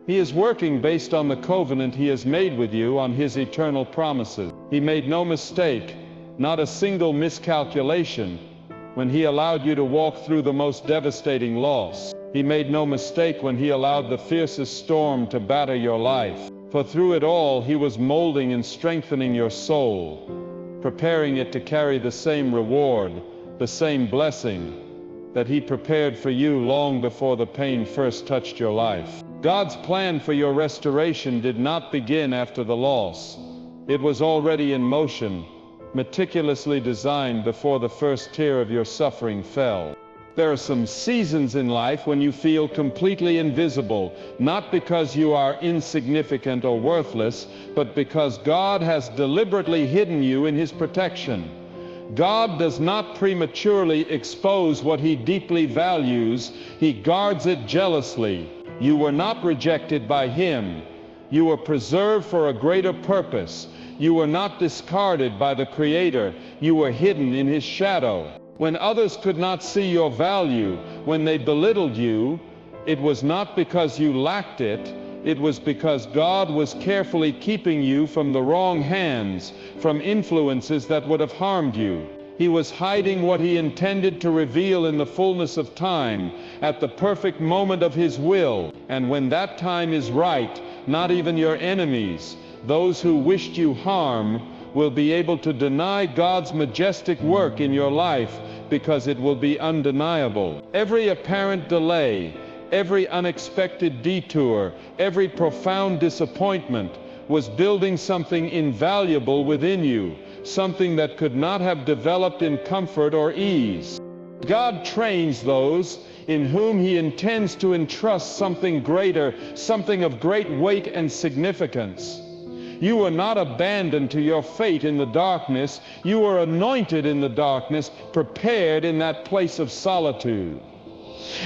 He is working based on the covenant He has made with you, on His eternal promises. He made no mistake, not a single miscalculation, when He allowed you to walk through the most devastating loss. He made no mistake when He allowed the fiercest storm to batter your life. For through it all, He was molding and strengthening your soul, preparing it to carry the same reward, the same blessing that He prepared for you long before the pain first touched your life. God's plan for your restoration did not begin after the loss. It was already in motion, meticulously designed before the first tear of your suffering fell. There are some seasons in life when you feel completely invisible, not because you are insignificant or worthless, but because God has deliberately hidden you in His protection. God does not prematurely expose what He deeply values. He guards it jealously. You were not rejected by Him. You were preserved for a greater purpose. You were not discarded by the Creator. You were hidden in His shadow. When others could not see your value, when they belittled you, it was not because you lacked it. It was because God was carefully keeping you from the wrong hands, from influences that would have harmed you. He was hiding what He intended to reveal in the fullness of time, at the perfect moment of His will. And when that time is right, not even your enemies, those who wished you harm, will be able to deny God's majestic work in your life, because it will be undeniable. Every apparent delay, every unexpected detour, every profound disappointment was building something invaluable within you, something that could not have developed in comfort or ease. God trains those in whom He intends to entrust something greater, something of great weight and significance. You were not abandoned to your fate in the darkness. You were anointed in the darkness, prepared in that place of solitude.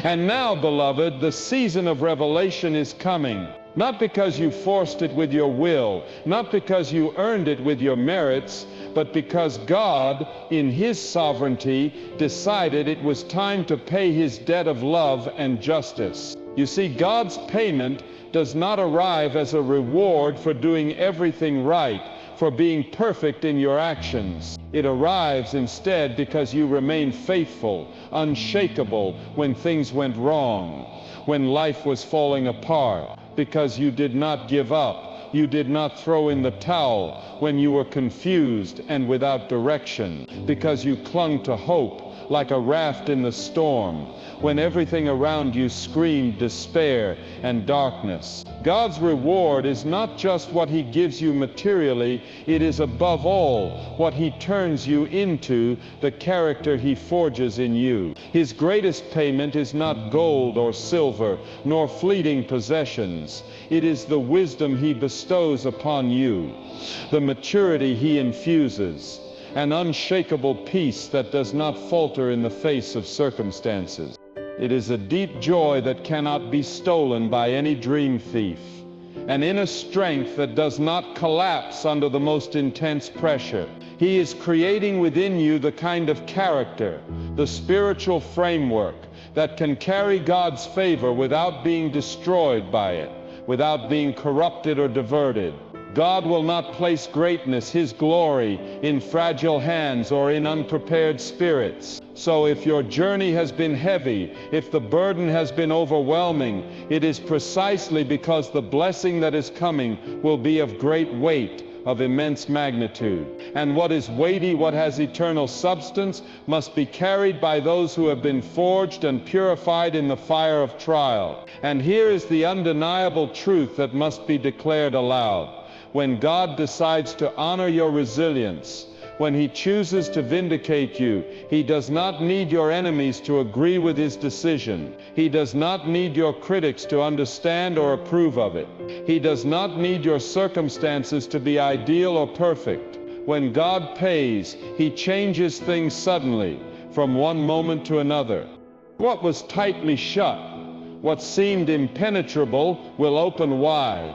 And now, beloved, the season of revelation is coming. Not because you forced it with your will, not because you earned it with your merits, but because God, in His sovereignty, decided it was time to pay His debt of love and justice. You see, God's payment does not arrive as a reward for doing everything right, for being perfect in your actions. It arrives instead because you remain faithful, unshakable when things went wrong, when life was falling apart, because you did not give up. You did not throw in the towel when you were confused and without direction, because you clung to hope like a raft in the storm, when everything around you screamed despair and darkness. God's reward is not just what He gives you materially, it is above all what He turns you into, the character He forges in you. His greatest payment is not gold or silver, nor fleeting possessions. It is the wisdom He bestows upon you, the maturity He infuses, an unshakable peace that does not falter in the face of circumstances. It is a deep joy that cannot be stolen by any dream thief, an inner strength that does not collapse under the most intense pressure. He is creating within you the kind of character, the spiritual framework that can carry God's favor without being destroyed by it, without being corrupted or diverted. God will not place greatness, His glory, in fragile hands or in unprepared spirits. So if your journey has been heavy, if the burden has been overwhelming, it is precisely because the blessing that is coming will be of great weight, of immense magnitude. And what is weighty, what has eternal substance, must be carried by those who have been forged and purified in the fire of trial. And here is the undeniable truth that must be declared aloud. when God decides to honor your resilience, when He chooses to vindicate you, He does not need your enemies to agree with His decision. He does not need your critics to understand or approve of it. He does not need your circumstances to be ideal or perfect. When God pays, He changes things suddenly, from one moment to another. What was tightly shut, what seemed impenetrable, will open wide.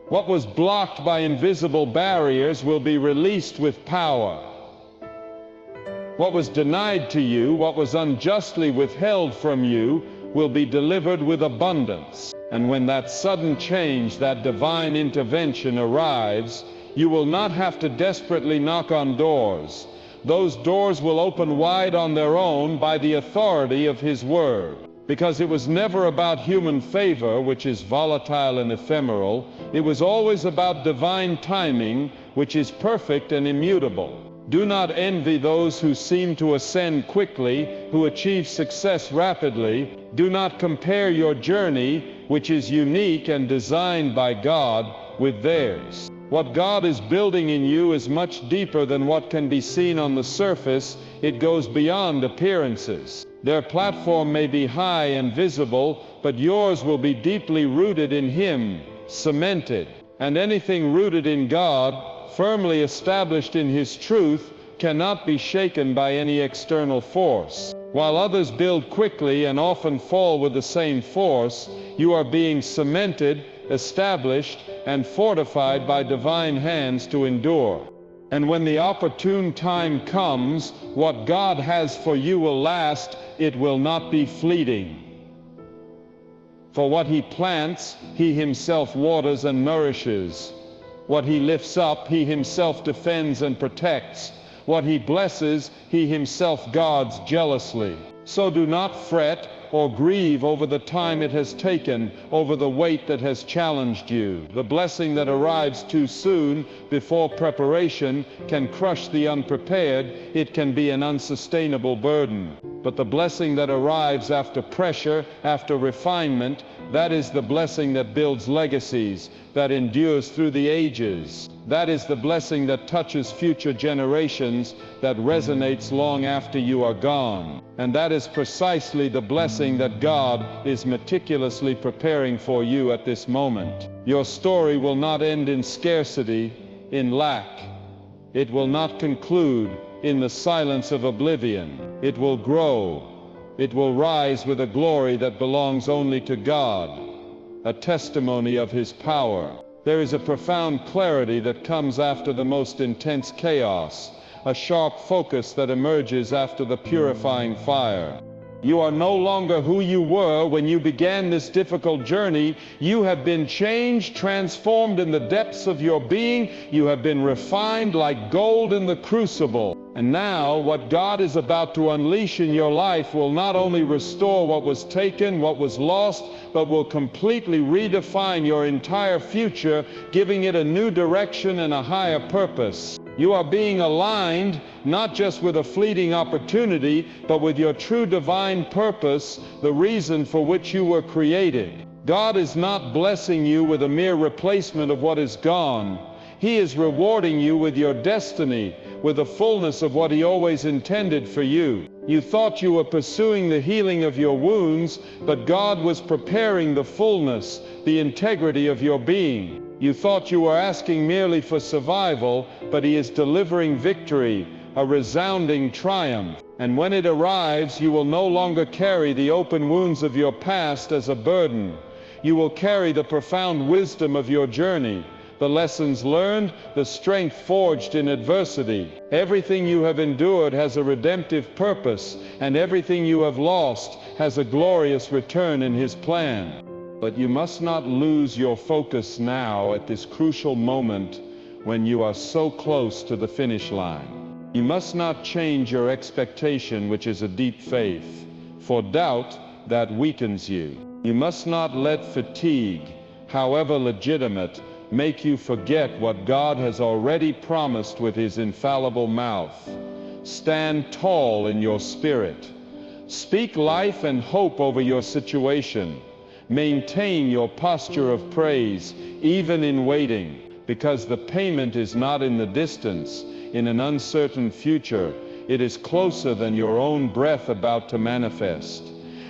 What was blocked by invisible barriers will be released with power. What was denied to you, what was unjustly withheld from you, will be delivered with abundance. And when that sudden change, that divine intervention arrives, you will not have to desperately knock on doors. Those doors will open wide on their own by the authority of His Word. Because it was never about human favor, which is volatile and ephemeral. It was always about divine timing, which is perfect and immutable. Do not envy those who seem to ascend quickly, who achieve success rapidly. Do not compare your journey, which is unique and designed by God, with theirs. What God is building in you is much deeper than what can be seen on the surface. It goes beyond appearances. Their platform may be high and visible, but yours will be deeply rooted in Him, cemented. And anything rooted in God, firmly established in His truth, cannot be shaken by any external force. While others build quickly and often fall with the same force, you are being cemented, established, and fortified by divine hands to endure. And when the opportune time comes, what God has for you will last. It will not be fleeting. For what He plants, He Himself waters and nourishes. What He lifts up, He Himself defends and protects. What He blesses, He Himself guards jealously. So do not fret or grieve over the time it has taken, over the weight that has challenged you. The blessing that arrives too soon, before preparation, can crush the unprepared. It can be an unsustainable burden. But the blessing that arrives after pressure, after refinement, that is the blessing that builds legacies, that endures through the ages. That is the blessing that touches future generations, that resonates long after you are gone. And that is precisely the blessing that God is meticulously preparing for you at this moment. Your story will not end in scarcity, in lack. It will not conclude in the silence of oblivion. It will grow. It will rise with a glory that belongs only to God, a testimony of His power. There is a profound clarity that comes after the most intense chaos, a sharp focus that emerges after the purifying fire. You are no longer who you were when you began this difficult journey. You have been changed, transformed in the depths of your being. You have been refined like gold in the crucible. And now, what God is about to unleash in your life will not only restore what was taken, what was lost, but will completely redefine your entire future, giving it a new direction and a higher purpose. You are being aligned, not just with a fleeting opportunity, but with your true divine purpose, the reason for which you were created. God is not blessing you with a mere replacement of what is gone. He is rewarding you with your destiny, with the fullness of what He always intended for you. You thought you were pursuing the healing of your wounds, but God was preparing the fullness, the integrity of your being. You thought you were asking merely for survival, but He is delivering victory, a resounding triumph. And when it arrives, you will no longer carry the open wounds of your past as a burden. You will carry the profound wisdom of your journey, the lessons learned, the strength forged in adversity. Everything you have endured has a redemptive purpose, and everything you have lost has a glorious return in His plan. But you must not lose your focus now at this crucial moment when you are so close to the finish line. You must not change your expectation, which is a deep faith, for doubt that weakens you. You must not let fatigue, however legitimate, make you forget what God has already promised with His infallible mouth. Stand tall in your spirit. Speak life and hope over your situation. Maintain your posture of praise, even in waiting. because the payment is not in the distance, in an uncertain future. It is closer than your own breath about to manifest.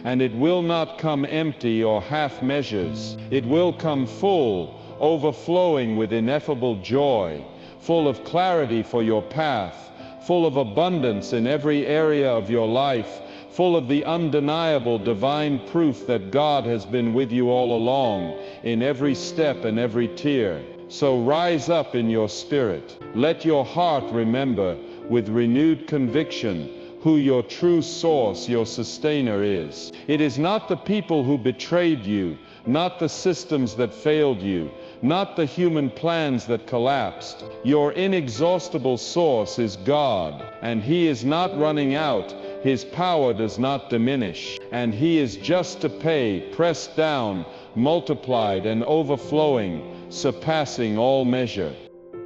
And it will not come empty or half measures. It will come full, overflowing with ineffable joy, full of clarity for your path, full of abundance in every area of your life, full of the undeniable divine proof that God has been with you all along, in every step and every tear. So rise up in your spirit. Let your heart remember with renewed conviction who your true source, your sustainer is. It is not the people who betrayed you, not the systems that failed you, not the human plans that collapsed. Your inexhaustible source is God, and He is not running out. His power does not diminish, and He is just to pay, pressed down, multiplied, and overflowing, surpassing all measure.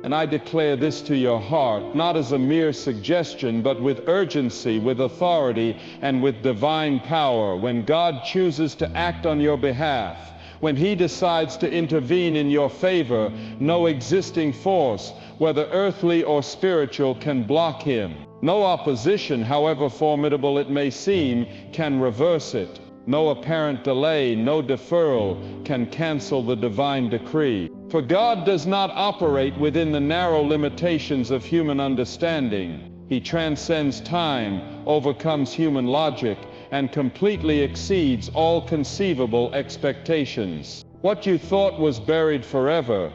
And I declare this to your heart, not as a mere suggestion, but with urgency, with authority, and with divine power. When God chooses to act on your behalf, when He decides to intervene in your favor, no existing force, whether earthly or spiritual, can block Him. No opposition, however formidable it may seem, can reverse it. No apparent delay, no deferral can cancel the divine decree. For God does not operate within the narrow limitations of human understanding. He transcends time, overcomes human logic, and completely exceeds all conceivable expectations. What you thought was buried forever,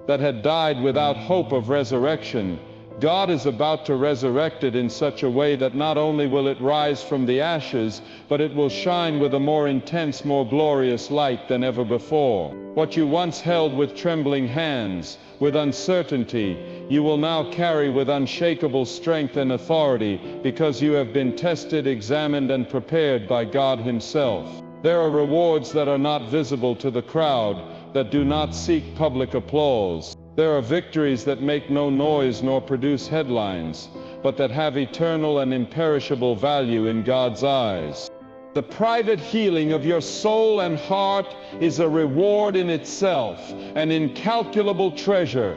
that had died without hope of resurrection, God is about to resurrect it in such a way that not only will it rise from the ashes, but it will shine with a more intense, more glorious light than ever before. What you once held with trembling hands, with uncertainty, you will now carry with unshakable strength and authority, because you have been tested, examined, and prepared by God Himself. There are rewards that are not visible to the crowd, that do not seek public applause. There are victories that make no noise nor produce headlines, but that have eternal and imperishable value in God's eyes. The private healing of your soul and heart is a reward in itself, an incalculable treasure.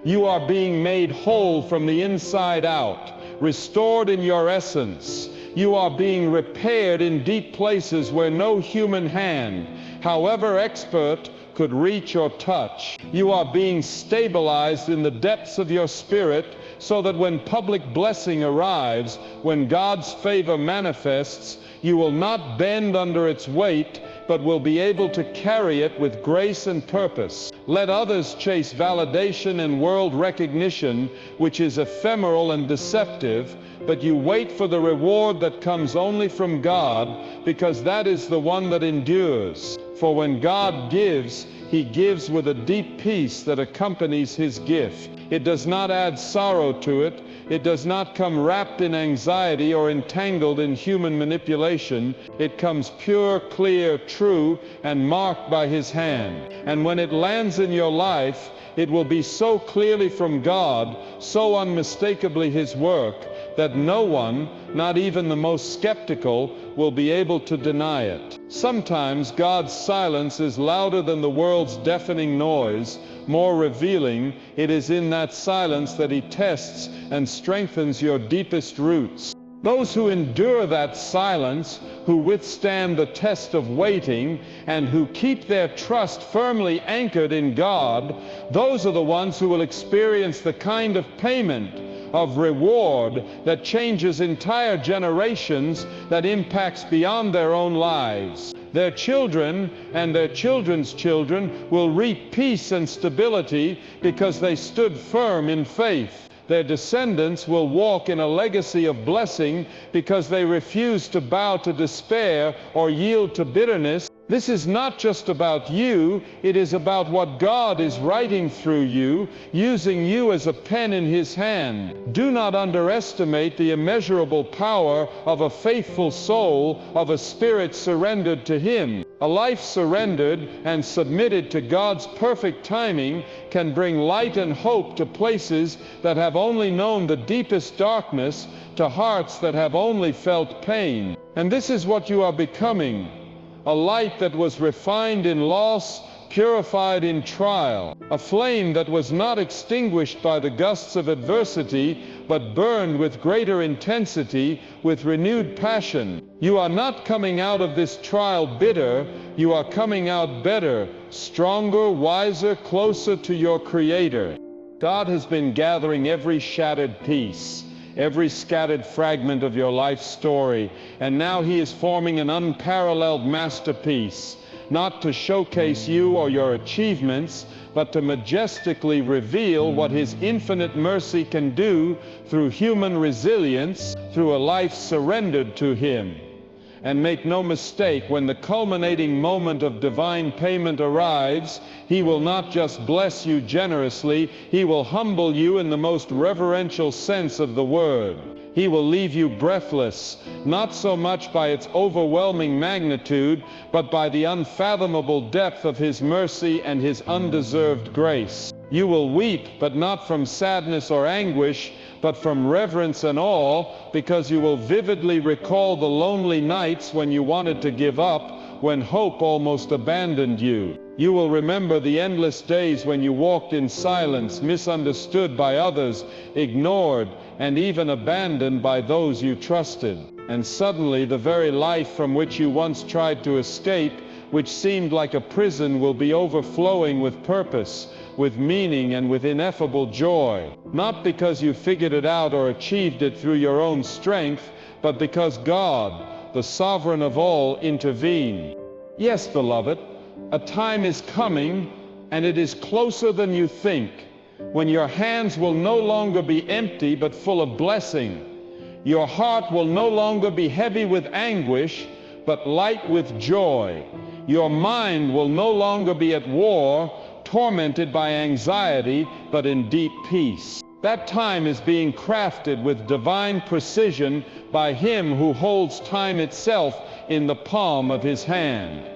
You are being made whole from the inside out, restored in your essence. You are being repaired in deep places where no human hand, however expert, could reach or touch. You are being stabilized in the depths of your spirit, so that when public blessing arrives, when God's favor manifests, you will not bend under its weight, but will be able to carry it with grace and purpose. Let others chase validation and world recognition, which is ephemeral and deceptive, but you wait for the reward that comes only from God, because that is the one that endures. For when God gives, He gives with a deep peace that accompanies His gift. It does not add sorrow to it. It does not come wrapped in anxiety or entangled in human manipulation. It comes pure, clear, true, and marked by His hand. And when it lands in your life, it will be so clearly from God, so unmistakably His work, that no one, not even the most skeptical, will be able to deny it. Sometimes God's silence is louder than the world's deafening noise, more revealing. It is in that silence that He tests and strengthens your deepest roots. Those who endure that silence, who withstand the test of waiting, and who keep their trust firmly anchored in God, those are the ones who will experience the kind of payment, of reward, that changes entire generations, that impacts beyond their own lives. Their children and their children's children will reap peace and stability because they stood firm in faith. Their descendants will walk in a legacy of blessing because they refuse to bow to despair or yield to bitterness. This is not just about you, it is about what God is writing through you, using you as a pen in His hand. Do not underestimate the immeasurable power of a faithful soul, of a spirit surrendered to Him. A life surrendered and submitted to God's perfect timing can bring light and hope to places that have only known the deepest darkness, to hearts that have only felt pain. And this is what you are becoming. A light that was refined in loss, purified in trial, a flame that was not extinguished by the gusts of adversity, but burned with greater intensity, with renewed passion. You are not coming out of this trial bitter, you are coming out better, stronger, wiser, closer to your Creator. God has been gathering every shattered piece, every scattered fragment of your life story, and now He is forming an unparalleled masterpiece, not to showcase you or your achievements, but to majestically reveal what His infinite mercy can do through human resilience, through a life surrendered to Him. And make no mistake, when the culminating moment of divine payment arrives, He will not just bless you generously, He will humble you in the most reverential sense of the word. He will leave you breathless, not so much by its overwhelming magnitude, but by the unfathomable depth of His mercy and His undeserved grace. You will weep, but not from sadness or anguish, but from reverence and awe, because you will vividly recall the lonely nights when you wanted to give up, when hope almost abandoned you. You will remember the endless days when you walked in silence, misunderstood by others, ignored, and even abandoned by those you trusted. And suddenly the very life from which you once tried to escape, which seemed like a prison, will be overflowing with purpose, with meaning, and with ineffable joy. Not because you figured it out or achieved it through your own strength, but because God, the sovereign of all, intervened. Yes, beloved, a time is coming, and it is closer than you think, when your hands will no longer be empty but full of blessing. Your heart will no longer be heavy with anguish, but light with joy. Your mind will no longer be at war, tormented by anxiety, but in deep peace. That time is being crafted with divine precision by Him who holds time itself in the palm of His hand.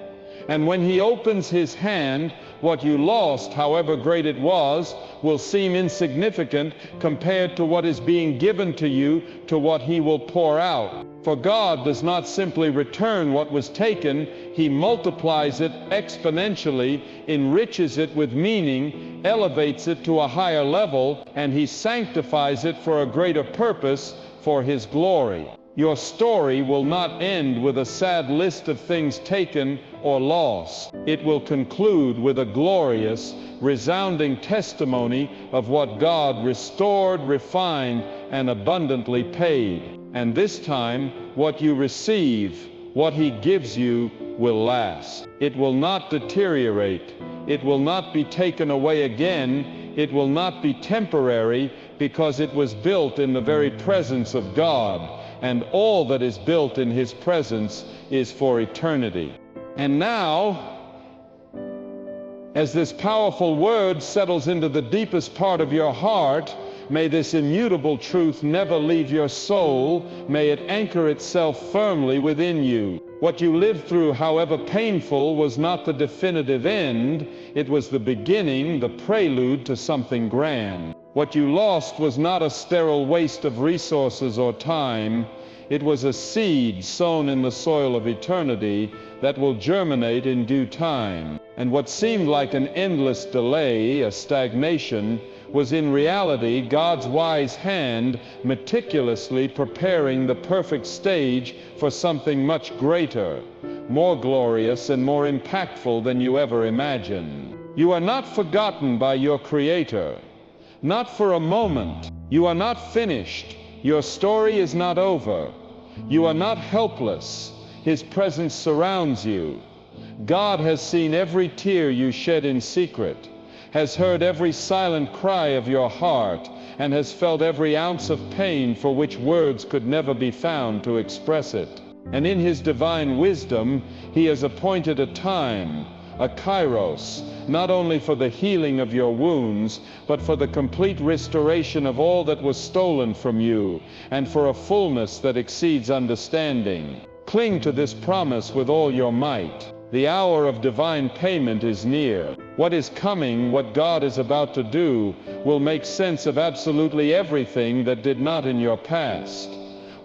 And when He opens His hand, what you lost, however great it was, will seem insignificant compared to what is being given to you, to what He will pour out. For God does not simply return what was taken, He multiplies it exponentially, enriches it with meaning, elevates it to a higher level, and He sanctifies it for a greater purpose, for His glory. Your story will not end with a sad list of things taken or lost. It will conclude with a glorious, resounding testimony of what God restored, refined, and abundantly paid. And this time, what you receive, what He gives you, will last. It will not deteriorate. It will not be taken away again. It will not be temporary, because it was built in the very presence of God. And all that is built in His presence is for eternity. And now, as this powerful word settles into the deepest part of your heart, may this immutable truth never leave your soul. May it anchor itself firmly within you. What you lived through, however painful, was not the definitive end. It was the beginning, the prelude to something grand. What you lost was not a sterile waste of resources or time. It was a seed sown in the soil of eternity that will germinate in due time. And what seemed like an endless delay, a stagnation, was in reality God's wise hand meticulously preparing the perfect stage for something much greater, more glorious and more impactful than you ever imagined. You are not forgotten by your Creator. Not for a moment. You are not finished. Your story is not over. You are not helpless. His presence surrounds you. God has seen every tear you shed in secret, has heard every silent cry of your heart, and has felt every ounce of pain for which words could never be found to express it. And in His divine wisdom, He has appointed a time, a kairos, not only for the healing of your wounds, but for the complete restoration of all that was stolen from you, and for a fullness that exceeds understanding. Cling to this promise with all your might. The hour of divine payment is near. What is coming, what God is about to do, will make sense of absolutely everything that did not in your past.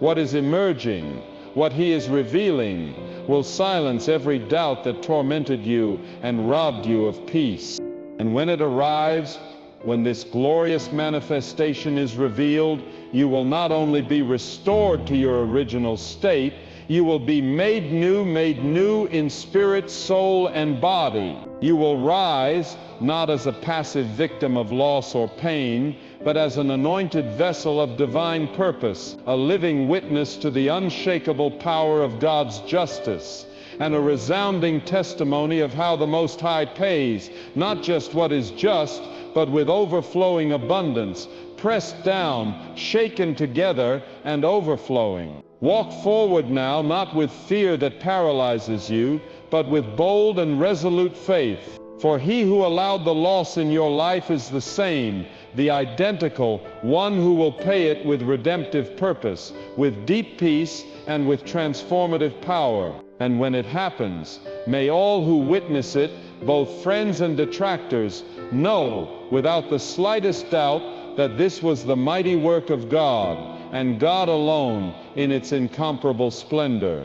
What is emerging, what He is revealing, will silence every doubt that tormented you and robbed you of peace. And when it arrives, when this glorious manifestation is revealed, you will not only be restored to your original state, you will be made new in spirit, soul, and body. You will rise, not as a passive victim of loss or pain, but as an anointed vessel of divine purpose, a living witness to the unshakable power of God's justice, and a resounding testimony of how the Most High pays, not just what is just, but with overflowing abundance, pressed down, shaken together, and overflowing. Walk forward now, not with fear that paralyzes you, but with bold and resolute faith. For he who allowed the loss in your life is the same, the identical one who will pay it with redemptive purpose, with deep peace, and with transformative power. And when it happens, may all who witness it, both friends and detractors, know without the slightest doubt that this was the mighty work of God, and God alone, in its incomparable splendor.